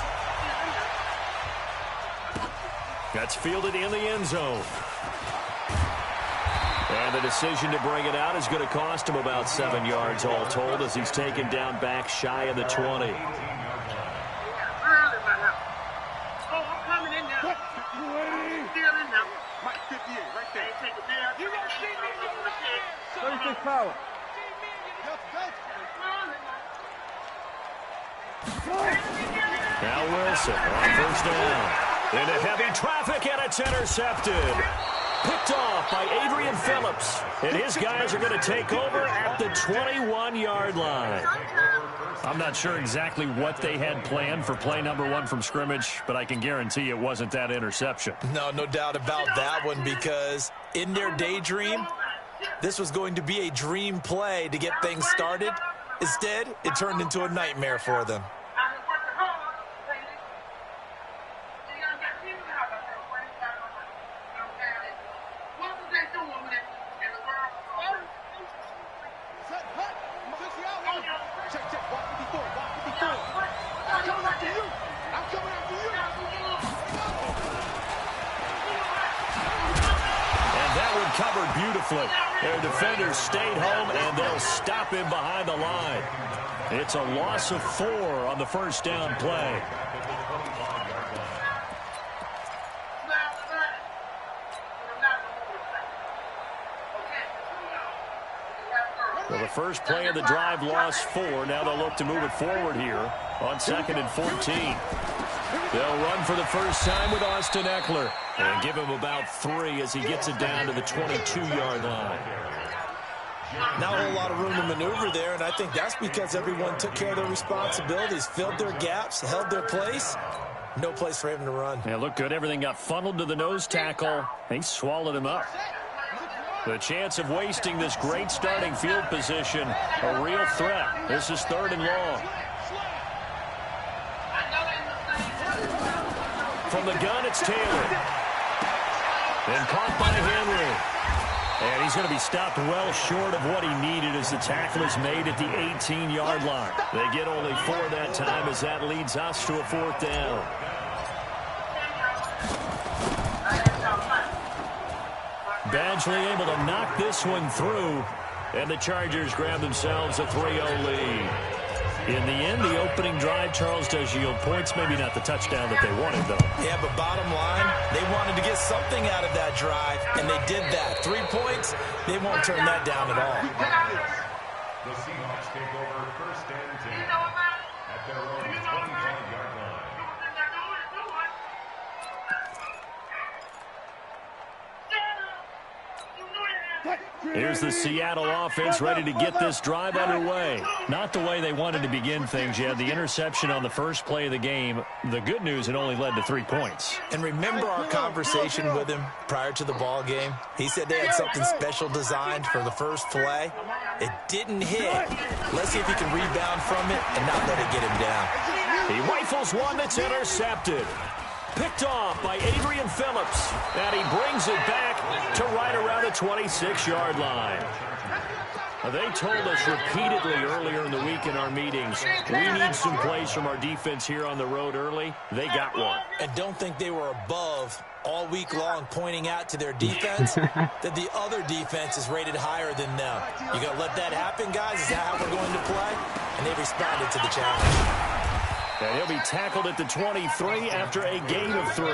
That's fielded in the end zone. And the decision to bring it out is going to cost him about 7 yards all told as he's taken down back shy of the 20. Now Wilson on first down. Into heavy traffic, and it's intercepted. Picked off by Adrian Phillips. And his guys are going to take over at the 21-yard line. I'm not sure exactly what they had planned for play number 1 from scrimmage, but I can guarantee it wasn't that interception. No doubt about that one, because in their daydream, this was going to be a dream play to get things started. Instead, it turned into a nightmare for them. Covered beautifully. Their defenders stayed home, and they'll stop him behind the line. It's a loss of 4 on the first down play. Well, the first play of the drive lost 4. Now they'll look to move it forward here on 2nd and 14. They'll run for the first time with Austin Eckler and give him about 3 as he gets it down to the 22-yard line. Not a whole lot of room to maneuver there, and I think that's because everyone took care of their responsibilities, filled their gaps, held their place. No place for him to run. Yeah, looked good. Everything got funneled to the nose tackle. He swallowed him up. The chance of wasting this great starting field position, a real threat. This is 3rd and long. From the gun, it's Taylor. And caught by Henry. And he's going to be stopped well short of what he needed as the tackle is made at the 18-yard line. They get only 4 that time as that leads us to a 4th down. Badgley able to knock this one through, and the Chargers grab themselves a 3-0 lead. In the end, the opening drive, Charles, does yield points. Maybe not the touchdown that they wanted, though. Yeah, but bottom line, they wanted to get something out of that drive, and they did that. 3 points, they won't turn that down at all. The Seahawks take over 1st and 10 at their own 25-yard line. Here's the Seattle offense ready to get this drive underway. Not the way they wanted to begin things. You had the interception on the first play of the game. The good news, it only led to 3 points. And remember our conversation with him prior to the ball game? He said they had something special designed for the first play. It didn't hit. Let's see if he can rebound from it and not let it get him down. He rifles one that's intercepted. Picked off by Adrian Phillips. And he brings it back to right around the 26-yard line. They told us repeatedly earlier in the week in our meetings, we need some plays from our defense here on the road early. They got one. And don't think they were above all week long pointing out to their defense that the other defense is rated higher than them. You going to let that happen, guys? Is that how we're going to play? And they responded to the challenge. And he'll be tackled at the 23 after a gain of 3.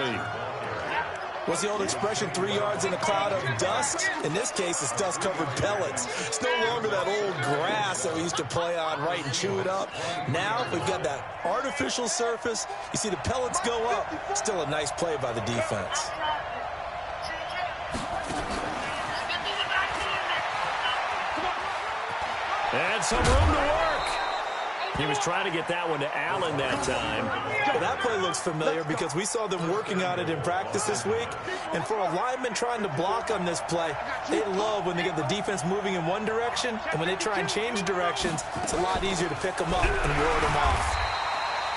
What's the old expression, 3 yards in a cloud of dust? In this case, it's dust-covered pellets. It's no longer that old grass that we used to play on, right, and chew it up. Now we've got that artificial surface. You see the pellets go up. Still a nice play by the defense. And some room to work. He was trying to get that one to Allen that time. Well, that play looks familiar because we saw them working on it in practice this week. And for a lineman trying to block on this play, they love when they get the defense moving in one direction. And when they try and change directions, it's a lot easier to pick them up and ward them off.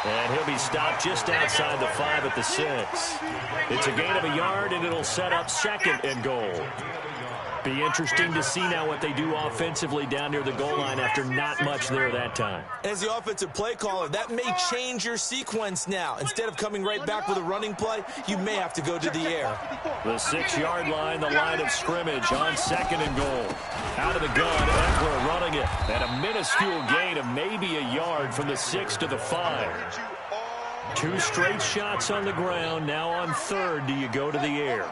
And he'll be stopped just outside the 5 at the 6. It's a gain of a yard, and it'll set up 2nd and goal. Be interesting to see now what they do offensively down near the goal line after not much there that time. As the offensive play caller, that may change your sequence now. Instead of coming right back with a running play, you may have to go to the air. The 6-yard line, the line of scrimmage on 2nd and goal. Out of the gun, Eckler running it. And a minuscule gain of maybe a yard from the 6 to the 5. 2 straight shots on the ground. Now on 3rd, do you go to the air?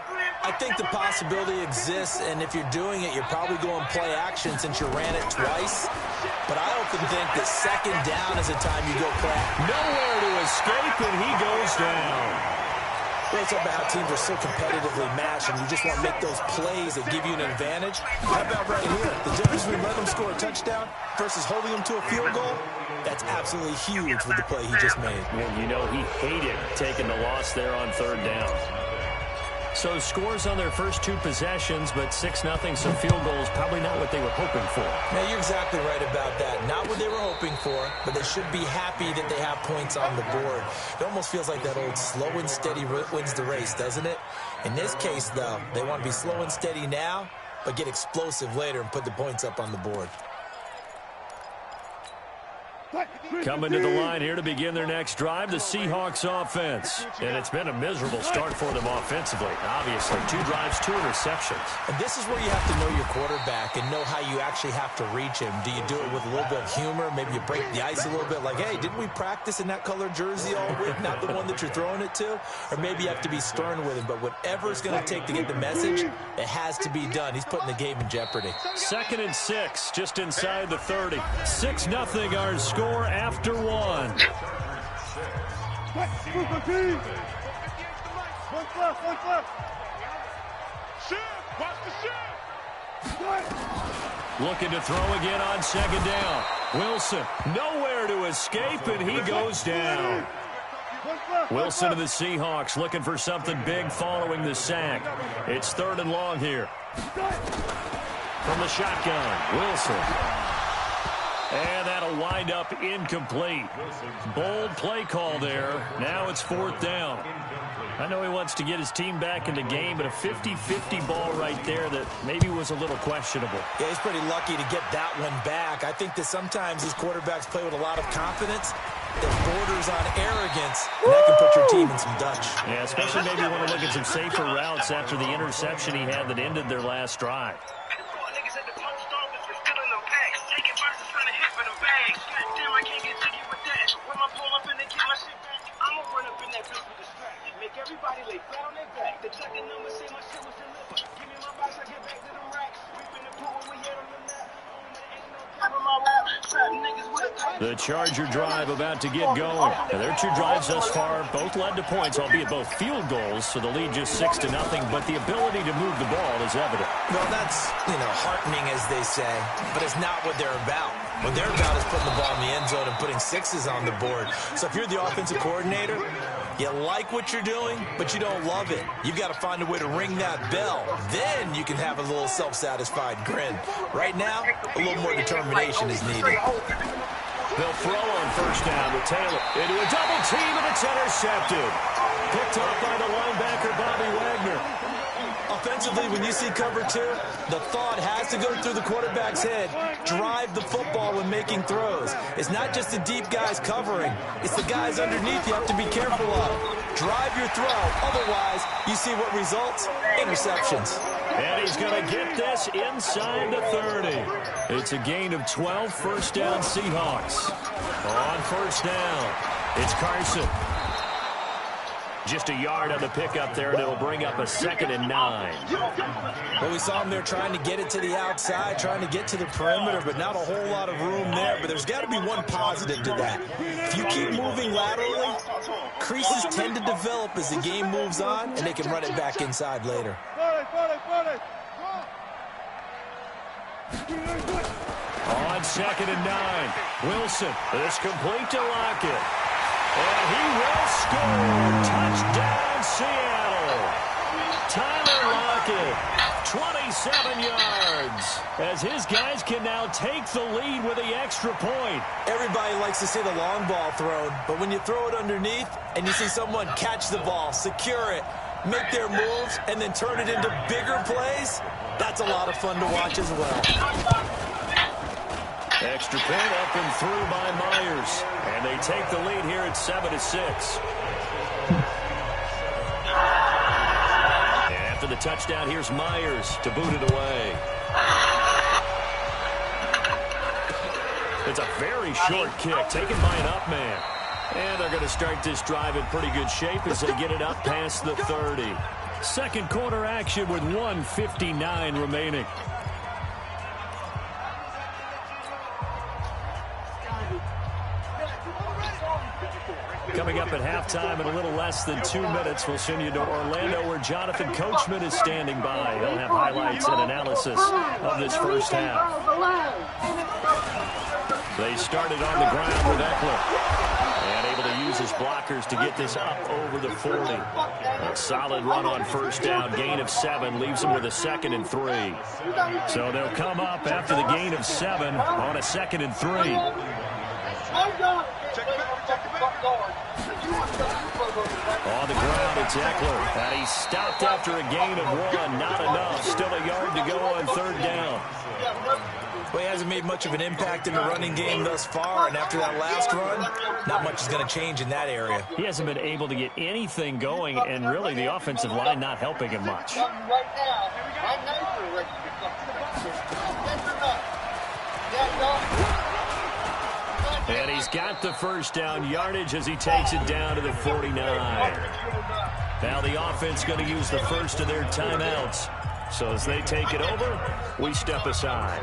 I think the possibility exists, and if you're doing it, you're probably going play action since you ran it twice. But I often think that 2nd down is the time you go play. Nowhere to escape, and he goes down. Well, it's about how teams are so competitively matched, and you just want to make those plays that give you an advantage. How about right here? The difference between letting them score a touchdown versus holding them to a field goal, that's absolutely huge with the play he just made. Well, you know, he hated taking the loss there on 3rd down. So scores on their first 2 possessions, but 6-0, so field goals probably not what they were hoping for. Now, you're exactly right about that. Not what they were hoping for, but they should be happy that they have points on the board. It almost feels like that old slow and steady wins the race, doesn't it? In this case, though, they want to be slow and steady now, but get explosive later and put the points up on the board. Coming to the line here to begin their next drive, the Seahawks offense. And it's been a miserable start for them offensively, obviously. 2 drives, 2 interceptions. And this is where you have to know your quarterback and know how you actually have to reach him. Do you do it with a little bit of humor? Maybe you break the ice a little bit like, hey, didn't we practice in that color jersey all week, not the one that you're throwing it to? Or maybe you have to be stern with him. But whatever it's going to take to get the message, it has to be done. He's putting the game in jeopardy. 2nd and 6, just inside the 30. 6-0 our score after 1. One left. Shift. Watch the shift. Looking to throw again on 2nd down. Wilson, nowhere to escape, and he goes down. Wilson of the Seahawks looking for something big following the sack. It's 3rd and long here. From the shotgun, Wilson. And that'll wind up incomplete. Bold play call there. Now it's 4th down. I know he wants to get his team back in the game, but a 50-50 ball right there that maybe was a little questionable. Yeah, he's pretty lucky to get that one back. I think that sometimes these quarterbacks play with a lot of confidence that borders on arrogance, and that can put your team in some Dutch. Yeah, especially maybe want to look at some safer routes after the interception he had that ended their last drive. Everybody lay flat on their back. The checking number say my shit was delivered. Give me my box, I get back to them racks. We been the pool when we hit on the map. Ain't no cap on my rap. Trap niggas with a The Charger drive about to get going. Now, their two drives thus far both led to points, albeit both field goals, so the lead just 6-0, but the ability to move the ball is evident. Well, that's, heartening, as they say, but it's not what they're about. What they're about is putting the ball in the end zone and putting sixes on the board. So if you're the offensive coordinator, you like what you're doing, but you don't love it. You've got to find a way to ring that bell. Then you can have a little self-satisfied grin. Right now, a little more determination is needed. They'll throw on first down with Taylor. Into a double team, and it's intercepted. Picked off by the linebacker, Bobby Wagner. Offensively, when you see cover two, the thought has to go through the quarterback's head. Drive the football when making throws. It's not just the deep guys covering. It's the guys underneath you have to be careful of. Drive your throw. Otherwise, you see what results? Interceptions. And he's going to get this inside the 30. It's a gain of 12, first down Seahawks. On first down, it's Carson. Just a yard on the pickup there, and it'll bring up a 2nd and 9. Well, we saw him there trying to get it to the outside, trying to get to the perimeter, but not a whole lot of room there. But there's got to be one positive to that. If you keep moving laterally, creases tend to develop as the game moves on, and they can run it back inside later. On 2nd and 9, Wilson is complete to Lockett. And he will score. Touchdown, Seattle. Tyler Lockett, 27 yards, as his guys can now take the lead with the extra point. Everybody likes to see the long ball thrown, but when you throw it underneath and you see someone catch the ball, secure it, make their moves, and then turn it into bigger plays, that's a lot of fun to watch as well. Extra point up and through by Myers. And they take the lead here at 7-6. And after the touchdown, here's Myers to boot it away. It's a very short kick taken by an up man. And they're going to start this drive in pretty good shape as they get it up past the 30. Second quarter action with 1:59 remaining. Coming up at halftime in a little less than 2 minutes, we'll send you to Orlando where Jonathan Coachman is standing by. He'll have highlights and analysis of this first half. They started on the ground with Eckler. And able to use his blockers to get this up over the 40. A solid run on first down. Gain of 7 leaves them with a 2nd and 3. So they'll come up after the gain of 7 on a 2nd and 3. On the ground, it's Eckler. And he's stopped after a gain of 1. Not enough. Still a yard to go on third down. Well, he hasn't made much of an impact in the running game thus far, and after that last run, not much is going to change in that area. He hasn't been able to get anything going, and really the offensive line not helping him much. And he's got the first down yardage as he takes it down to the 49. Now the offense going to use the first of their timeouts. So as they take it over, we step aside.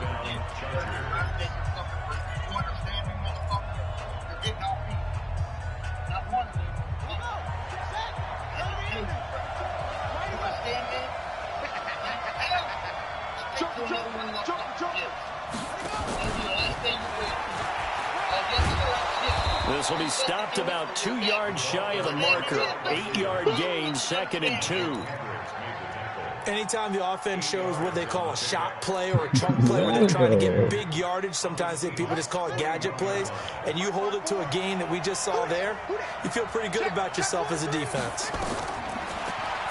This will be stopped about 2 yards shy of the marker. 8-yard gain, 2nd and 2. Anytime the offense shows what they call a shot play or a chunk play where they're trying to get big yardage, sometimes people just call it gadget plays, and you hold it to a gain that we just saw there, you feel pretty good about yourself as a defense.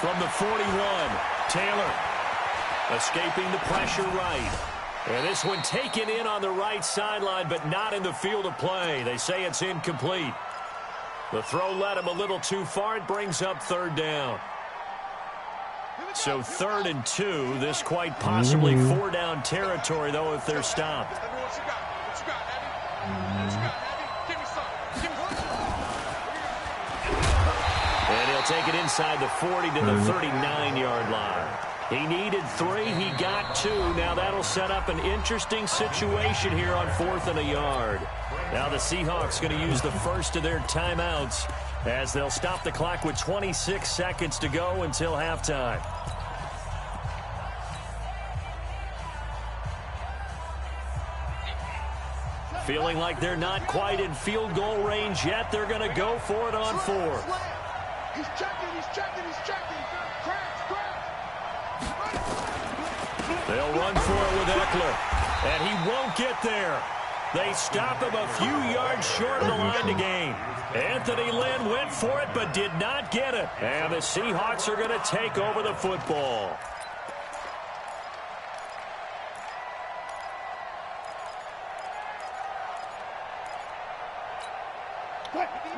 From the 41, Taylor escaping the pressure right. And this one taken in on the right sideline, but not in the field of play. They say it's incomplete. The throw led him a little too far. It brings up third down. So 3rd and 2. This quite possibly 4-down territory, though, if they're stopped. And he'll take it inside the 40 to the 39-yard line. He needed 3. He got 2. Now that'll set up an interesting situation here on 4th and a yard. Now the Seahawks going to use the first of their timeouts as they'll stop the clock with 26 seconds to go until halftime. Feeling like they're not quite in field goal range yet. They're going to go for it on 4. He's checking. They'll run for it with Eckler, and he won't get there. They stop him a few yards short of the line to gain. Anthony Lynn went for it but did not get it. And the Seahawks are going to take over the football.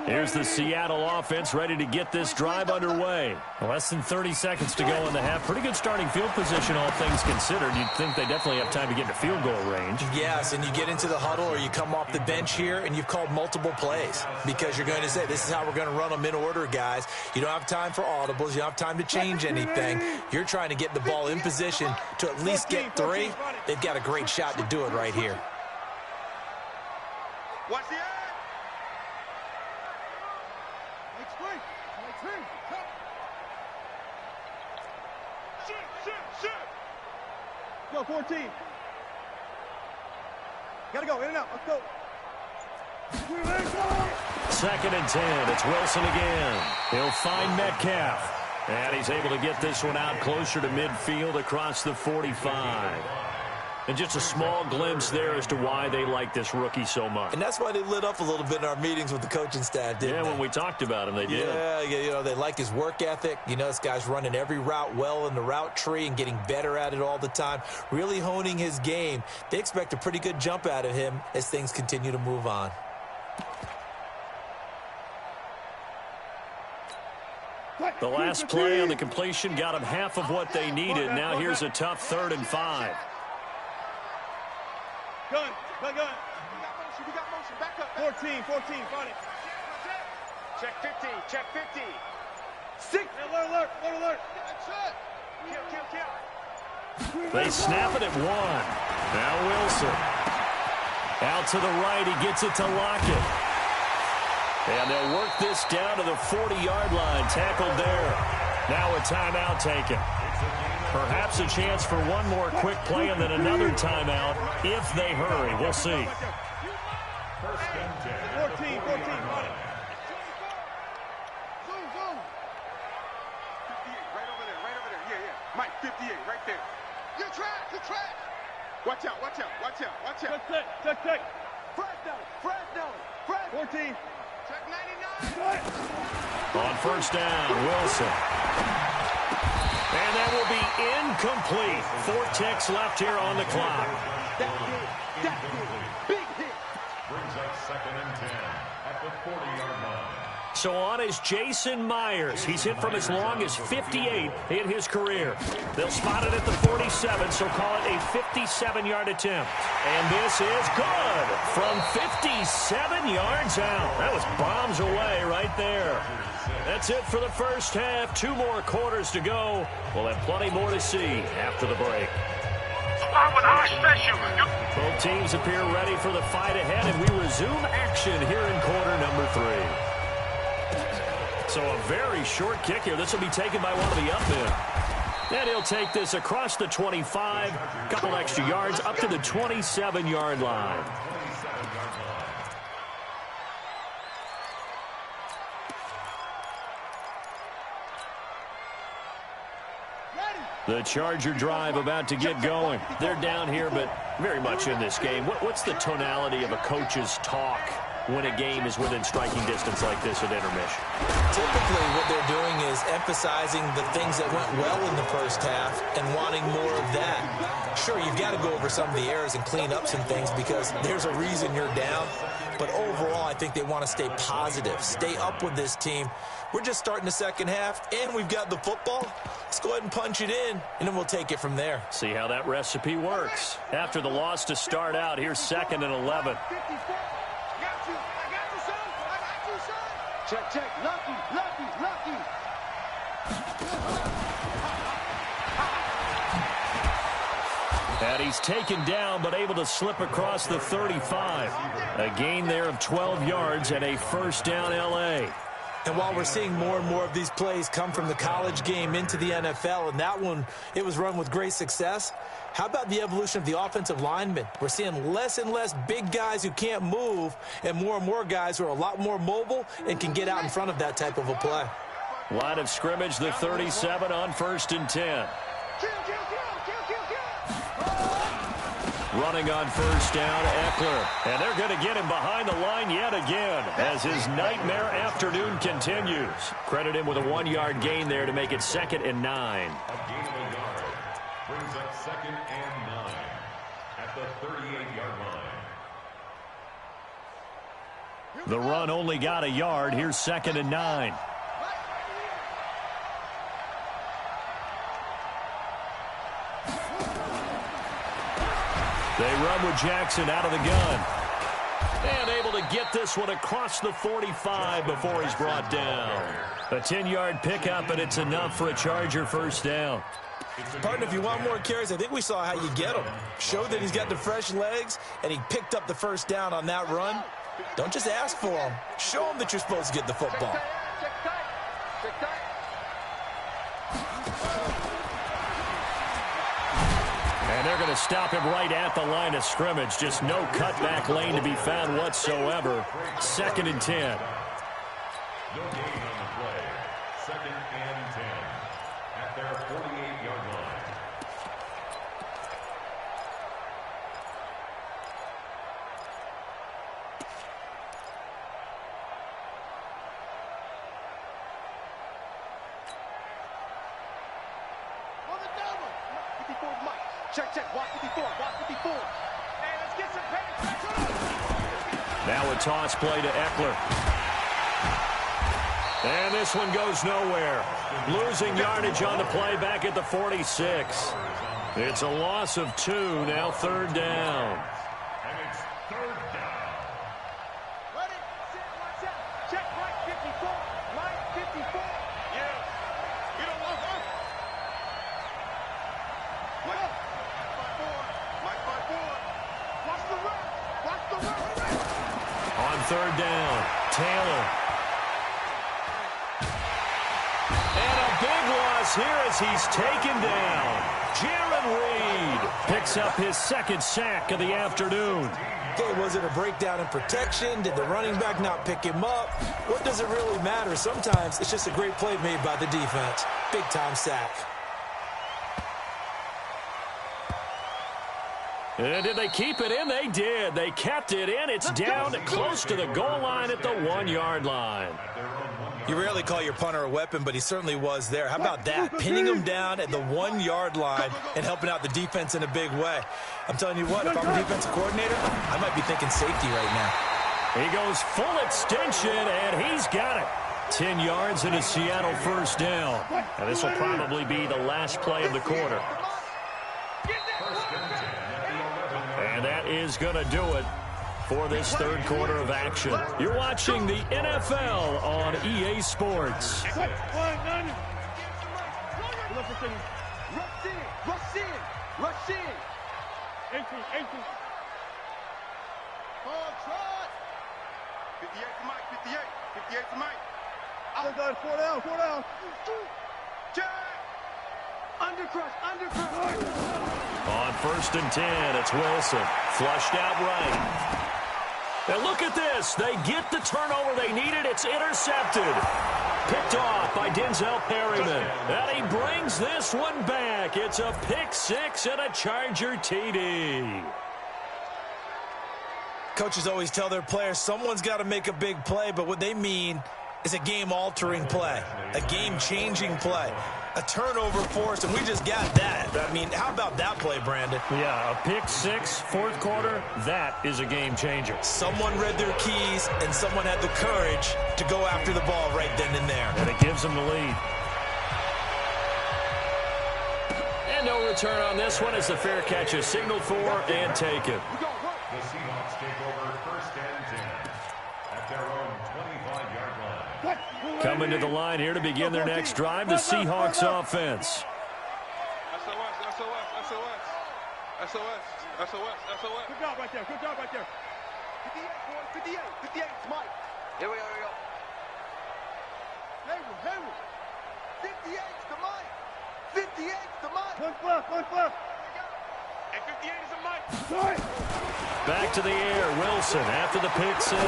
Here's the Seattle offense ready to get this drive underway. Less than 30 seconds to go in the half. Pretty good starting field position, all things considered. You'd think they definitely have time to get into field goal range. Yes, and you get into the huddle or you come off the bench here and you've called multiple plays because you're going to say, this is how we're going to run them in order, guys. You don't have time for audibles. You don't have time to change anything. You're trying to get the ball in position to at least get 3. They've got a great shot to do it right here. Watch the Go, 14. Gotta go, in and out, let's go. 2nd and 10, it's Wilson again. He'll find Metcalf. And he's able to get this one out closer to midfield across the 45. And just a small glimpse there as to why they like this rookie so much. And that's why they lit up a little bit in our meetings with the coaching staff, didn't they? Yeah, when we talked about him, they did. Yeah, they like his work ethic. You know, this guy's running every route well in the route tree and getting better at it all the time, really honing his game. They expect a pretty good jump out of him as things continue to move on. The last play on the completion got them half of what they needed. Now here's a tough 3rd and 5. Gun. We got motion. Back up. 14, got it. Check 50. 6. Alert. Kill. They snap it at 1. Now Wilson. Out to the right. He gets it to Lockett. And they'll work this down to the 40-yard line. Tackled there. Now a timeout taken. Perhaps a chance for one more quick play and then another timeout if they hurry. We'll see. 14, got it. Zoom. 58, right over there. Yeah. Mike, 58, right there. Good track. Watch out. Check. Fresh. 14. Check 99. On 1st down, Wilson. And that will be incomplete. 4 ticks left here on the clock. That's it. Big hit. Brings up 2nd and 10 at the 40-yard line. So on is Jason Myers. He's hit from as long as 58 in his career. They'll spot it at the 47, so call it a 57-yard attempt. And this is good from 57 yards out. That was bombs away right there. That's it for the first half. 2 more quarters to go. We'll have plenty more to see after the break. Both teams appear ready for the fight ahead, and we resume action here in quarter number 3. So a very short kick here. This will be taken by one of the up men. And he'll take this across the 25, couple extra yards up to the 27-yard line. The Charger drive about to get going. They're down here, but very much in this game. What's the tonality of a coach's talk when a game is within striking distance like this at intermission? Typically, what they're doing is emphasizing the things that went well in the first half and wanting more of that. Sure, you've got to go over some of the errors and clean up some things because there's a reason you're down. But overall, I think they want to stay positive, stay up with this team. We're just starting the second half, and we've got the football. Let's go ahead and punch it in, and then we'll take it from there. See how that recipe works. After the loss to start out, here's 2nd and 11. Check, check. Lucky, lucky, lucky. And he's taken down, but able to slip across the 35. A gain there of 12 yards and a first down L.A. And while we're seeing more and more of these plays come from the college game into the NFL, and that one, it was run with great success, how about the evolution of the offensive linemen? We're seeing less and less big guys who can't move and more guys who are a lot more mobile and can get out in front of that type of a play. Line of scrimmage, the 37 on 1st and 10. Running on first down, Eckler. And they're going to get him behind the line yet again as his nightmare afternoon continues. Credit him with a 1-yard gain there to make it 2nd and 9. A gain of a yard brings up 2nd and 9 at the 38-yard line. The run only got a yard. Here's 2nd and 9. They run with Jackson out of the gun. And able to get this one across the 45 before he's brought down. A 10-yard pickup, and it's enough for a Charger first down. Partner, if you want more carries, I think we saw how you get him. Showed that he's got the fresh legs, and he picked up the first down on that run. Don't just ask for him. Show him that you're supposed to get the football. And they're going to stop him right at the line of scrimmage. Just no cutback lane to be found whatsoever. 2nd and 10. No gain on the play. 2nd and 10 at their 48-yard line. Check, check. Watch 54. Watch 54. Hey, let's get some penetration. Now a toss play to Eckler. And this one goes nowhere. Losing yardage on the play back at the 46. It's a loss of 2. Now 3rd down. And it's 3rd down. Ready, set, watch out. Check right 54. Line 54. Yeah. You don't want her. What? On 3rd down, Taylor. And a big loss here as he's taken down. Jaron Reed picks up his 2nd sack of the afternoon. Okay, was it a breakdown in protection? Did the running back not pick him up? What does it really matter? Sometimes it's just a great play made by the defense. Big-time sack. Did they keep it in? They did. They kept it in. It's down close to the goal line at the 1-yard line. You rarely call your punter a weapon, but he certainly was there. How about that? Pinning him down at the 1-yard line and helping out the defense in a big way. I'm telling you what, if I'm a defensive coordinator, I might be thinking safety right now. He goes full extension, and he's got it. 10 yards and a Seattle first down. And this will probably be the last play of the quarter. And that is going to do it for this 3rd quarter of action. You're watching the NFL on EA Sports. Rush in. 18. Ball trot. 58 to Mike, 58 to Mike. I got 4 down. Check. Undercrush. On 1st and 10, it's Wilson. Flushed out right. And look at this. They get the turnover they needed. It's intercepted. Picked off by Denzel Perryman. And he brings this one back. It's a pick 6 and a Charger TD. Coaches always tell their players someone's got to make a big play, but what they mean is a game-altering play, a game-changing play, a turnover forced, and we just got that. I mean, how about that play, Brandon? Yeah, a pick six, fourth quarter, that is a game changer. Someone read their keys, and someone had the courage to go after the ball right then and there. And it gives them the lead. And no return on this one as the fair catch is signaled for and taken. The Seahawks take over first and 10 at their own 25-yard line. Coming to the line here to begin their next drive, the Seahawks offense. SOS. Good job right there. 58, boys. 58. 58, Mike. Here we go. Hayward. 58's the Mike. 58's the Mike. One left. And 58 is a Mike. Back to the air, Wilson after the pick six.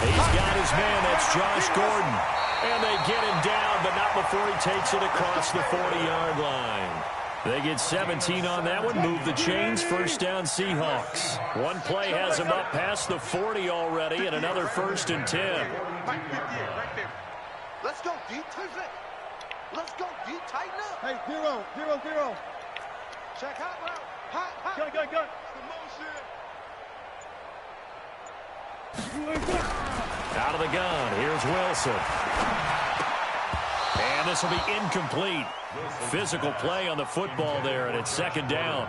He's got his man, that's Josh Gordon. And they get him down, but not before he takes it across the 40-yard line. They get 17 on that one, move the chains, first down Seahawks. One play has him up past the 40 already, and another first and 10. Right there. Let's go, D. Let's go, D. Tighten up. Hey, 0. Check hot route. Hot. Gun. The motion. Out of the gun, here's Wilson. And this will be incomplete. Physical play on the football there, and it's second down.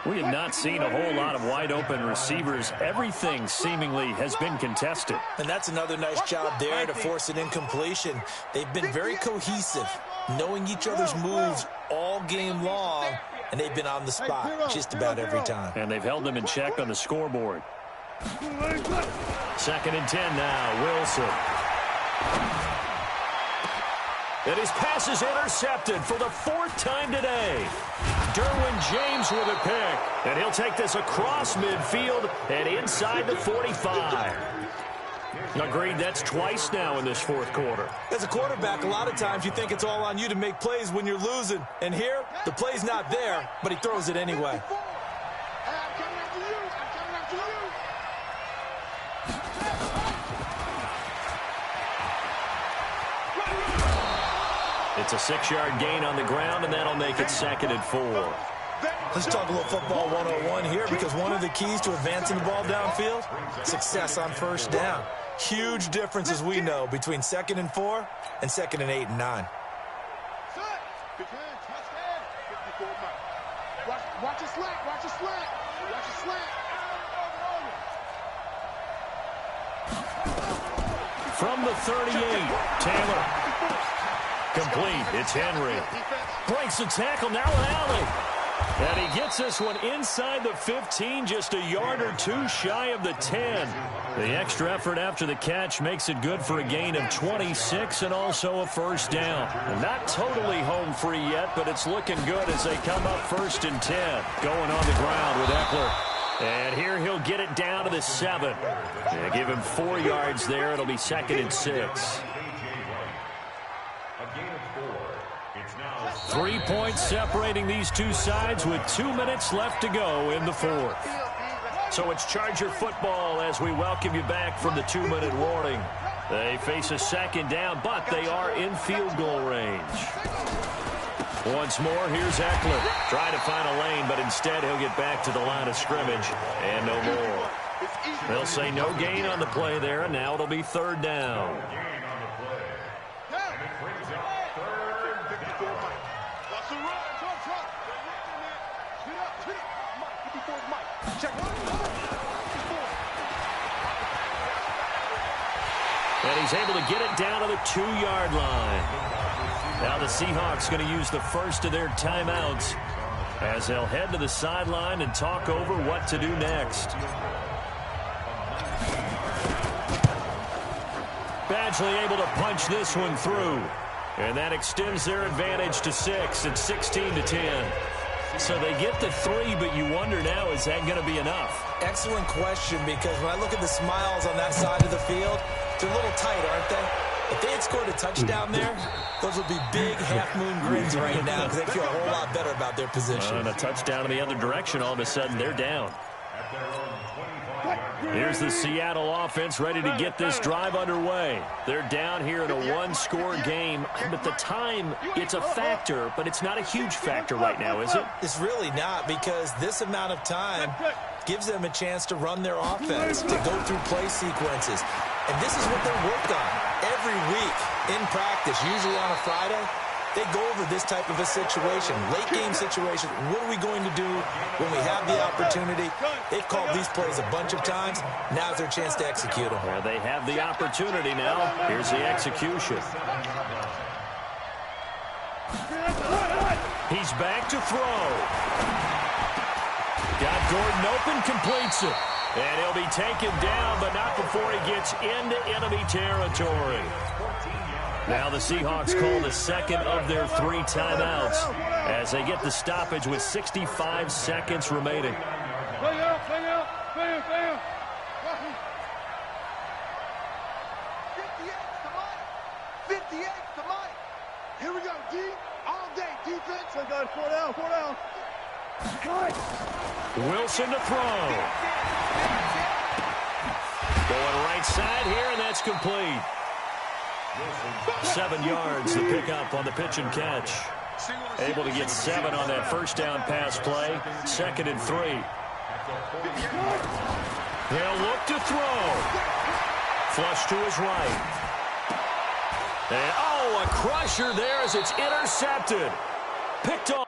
We have not seen a whole lot of wide-open receivers. Everything seemingly has been contested. And that's another nice job there to force an incompletion. They've been very cohesive, knowing each other's moves all game long, and they've been on the spot just about every time. And they've held them in check on the scoreboard. Second and 10 now, Wilson. And his pass is intercepted for the fourth time today. Derwin James with a pick. And he'll take this across midfield and inside the 45. Agreed, that's twice now in this fourth quarter. As a quarterback, a lot of times you think it's all on you to make plays when you're losing. And here, the play's not there, but he throws it anyway. It's a 6-yard gain on the ground, and that'll make it second and 4. Let's talk a little football 101 here, because one of the keys to advancing the ball downfield, success on first down. Huge difference, as we know, between 2nd and 4 and 2nd and 8 and 9. Watch your slant. From the 38, Taylor. Complete. It's Henry. Breaks the tackle. Now an alley. And he gets this one inside the 15, just a yard or two shy of the 10. The extra effort after the catch makes it good for a gain of 26 and also a first down. Not totally home free yet, but it's looking good as they come up first and 10. Going on the ground with Eckler. And here he'll get it down to the 7. And give him 4 yards there. It'll be second and 6. 3 points separating these two sides with 2 minutes left to go in the fourth. So it's Charger football as we welcome you back from the 2-minute warning. They face a second down, but they are in field goal range. Once more, here's Eckler. Trying to find a lane, but instead he'll get back to the line of scrimmage and no more. They'll say no gain on the play there, and now it'll be third down. And he's able to get it down to the 2-yard line. Now the Seahawks going to use the first of their timeouts as they'll head to the sideline and talk over what to do next. Badgley able to punch this one through. And that extends their advantage to 6 at 16-10. So they get the 3, but you wonder now, is that going to be enough? Excellent question, because when I look at the smiles on that side of the field, they're a little tight, aren't they? If they had scored a touchdown there, those would be big half-moon grins right now because they feel a whole lot better about their position. And a touchdown in the other direction, all of a sudden they're down. at their own 25-yard. Here's the Seattle offense ready to get this drive underway. They're down here in a one-score game, but the time, it's a factor, but it's not a huge factor right now, is it? It's really not, because this amount of time gives them a chance to run their offense, to go through play sequences. And this is what they work on every week in practice, usually on a Friday. They go over this type of a situation, late game situation. What are we going to do when we have the opportunity? They've called these plays a bunch of times. Now's their chance to execute them. Well, they have the opportunity now. Here's the execution. He's back to throw. Got Gordon open, completes it. And he'll be taken down, but not before he gets into enemy territory. Now the Seahawks call the second of their 3 timeouts as they get the stoppage with 65 seconds remaining. Bang out. 58 to Mike. Here we go, D. All day, defense. I got 4 down. Wilson to throw. Going right side here, and that's complete. 7 yards, the pickup on the pitch and catch. Able to get 7 on that first down pass play. 2nd and 3. They'll look to throw. Flush to his right. And, a crusher there as it's intercepted. Picked off.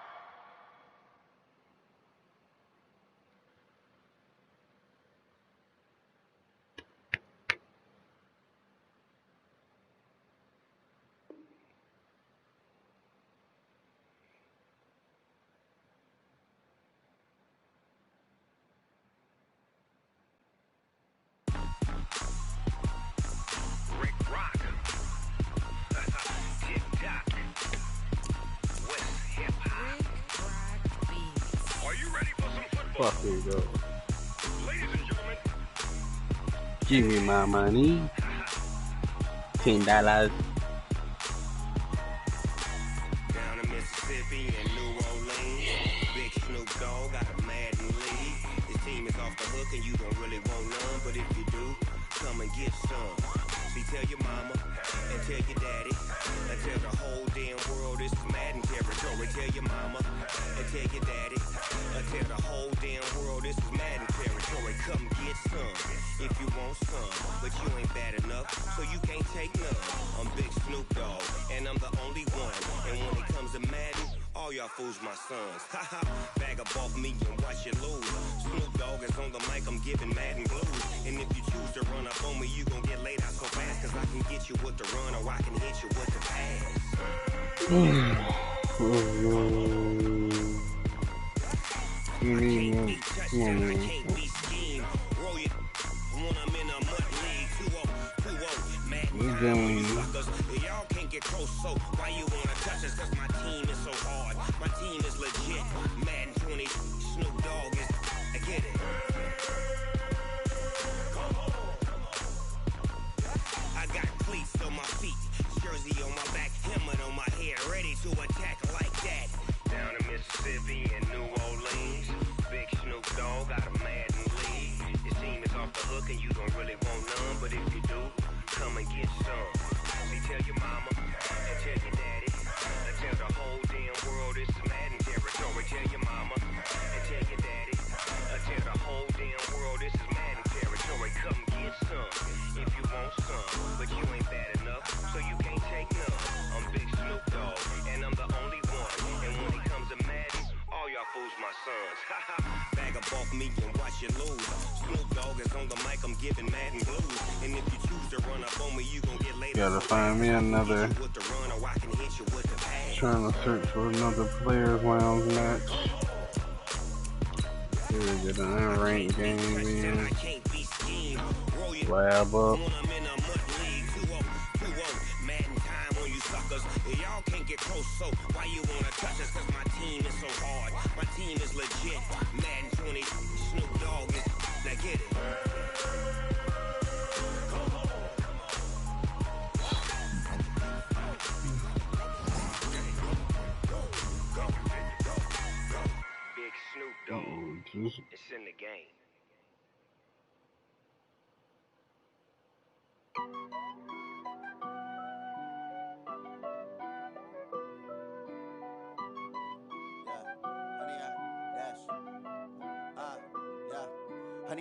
Fuck you, go. Give me my money. $10. Down in Mississippi and New Orleans, Big Snoop Dogg got a Madden league. His team is off the hook and you don't really want none, but if you do, come and get some. See, tell your mama and tell your daddy and tell the whole damn world this is Madden territory. Tell your mama and tell your daddy and tell the whole damn world this is Madden territory. Come get some if you want some, but you ain't bad enough, so you can't take none. I'm Big Snoop Dogg, and I'm the only one. And when it comes to Madden, all y'all fools my sons. Haha, bag up off me and watch you lose. Snoop Dogg is on the mic, I'm giving Madden blues. And if you choose to run up on me, you gon' get laid out so fast, cause I can get you with the run or I can hit you with the pass. Y'all can't get close, so why you wanna touch us? Cause my team is so hard. My team is legit. Madden 20, Snoop Dogg is, I get it. I got cleats on my feet, jersey on my back, helmet on my head, ready to attack like that. Down in Mississippi and New Orleans, Big Snoop Dogg got a Madden league. His team is off the hook and you don't really want none, but if you do, come and get some. See, tell your mama and tell your daddy and tell the whole damn world this is Madden territory. Tell your mama and tell your daddy and tell the whole damn world this is Madden territory. Come get some if you want some, but you ain't bad enough, so you can't take none. I'm Big Snoop Dogg, and I'm the only one. And when it comes to Madden, all y'all fools my sons. Haha, bag up off me and watch you lose. Snoop Dogg is on the mic, I'm giving Madden blues. And if you choose to run up on me, you gon' get laid. Gotta find me another. Trying to search for another Players Lounge match. Here we get an unranked game in. Lab up. Y'all can't get close, so why you wanna touch us? Cause my team is so hard. My team is legit. Madden 20, Snoop Dogg is, now get it. Big Snoop Dogg, it's in the game. Honey,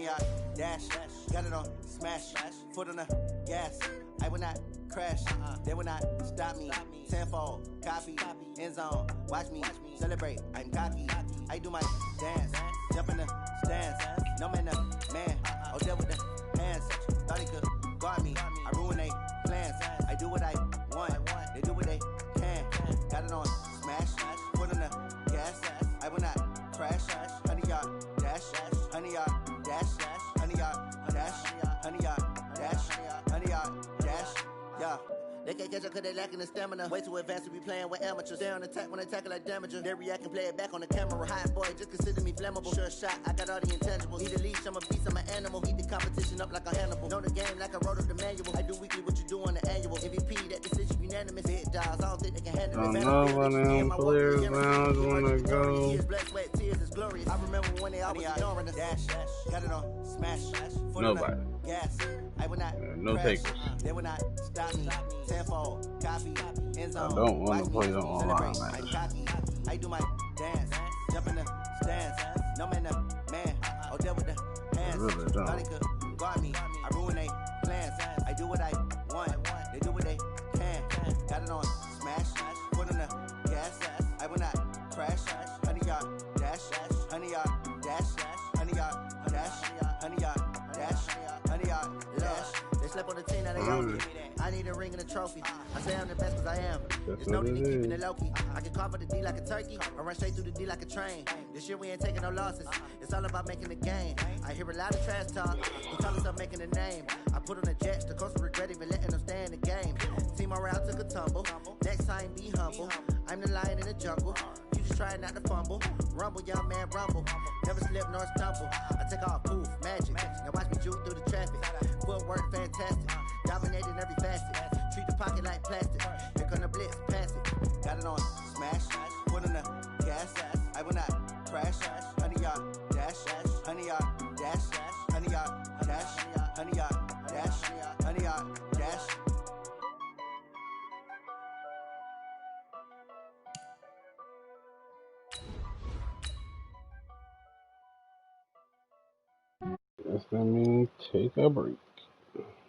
I dash, got it on smash, foot on the gas. I will not crash, they will not stop me. Tenfold, copy, end zone, watch me celebrate. I'm cocky, I do my dance, jump in the stands. No man, man, oh, there with the hands. Thought he could guard me, I ruin they plans. I do what I want, they do what they can. Got it on smash, foot on the gas. I will not crash, honey, y'all dash, honey, y'all dash, honey, y'all dash, honey, y'all dash, honey, y'all dash, yeah. They can't catch up cause they lacking the stamina. Way too advanced to be playing with amateurs. They on attack when they tackle like damager. They react and play it back on the camera. Hot boy, just consider me flammable. Sure shot, I got all the intangibles. Need a leash, I'm a beast, I'm an animal. Heat the competition up like a Hannibal. Know the game like I wrote up the manual. I do weekly what you do on the annual. MVP, that decision unanimous. Hit dials, I don't think they can handle it. I know one of them players now wanna go. Blood, sweat, tears is glorious. I remember when they always ignoring us. Dash, got it on smash. Nobody. Gas. I would not no crash. takers. They would not stop me. Tenfold, copy, end zone. I don't want to play them online, man. I'm cocky. I do my dance, jump in the stands. No man, man. Oh, there with the hands. I really don't. Thought they could guard me. I ruin they plans. I do what I want. They do what they can. Got it on smash. Foot on the gas. I will not crash. Honey, y'all dash. Honey, y'all dash. Honey, y'all dash. Honey, y'all dash. Honey, y'all dash. They slept on the team, now they own me. I need a ring and a trophy. I say I'm the best cause I am. There's no need to keeping it low key. I can cover the D like a turkey. I run straight through the D like a train. This year we ain't taking no losses. It's all about making the game. I hear a lot of trash talk. Who tell us I'm making a name? I put on the Jets. The coach will regret even letting them stay in the game. Team morale took a tumble. Next time be humble. I'm the lion in the jungle. You just try not to fumble. Rumble, young man, rumble. Never slip nor stumble. I take off, poof, magic. Now watch me juke through the traffic. Footwork fantastic. Dominating every facet. Treat the pocket like plastic. Here come the blitz, pass it. Got it on smash. Foot on the gas. I will not crash. Honey, y'all dash. Honey, y'all dash. Honey, y'all dash. Honey, y'all dash. Honey, y'all dash. Guess that means take a break.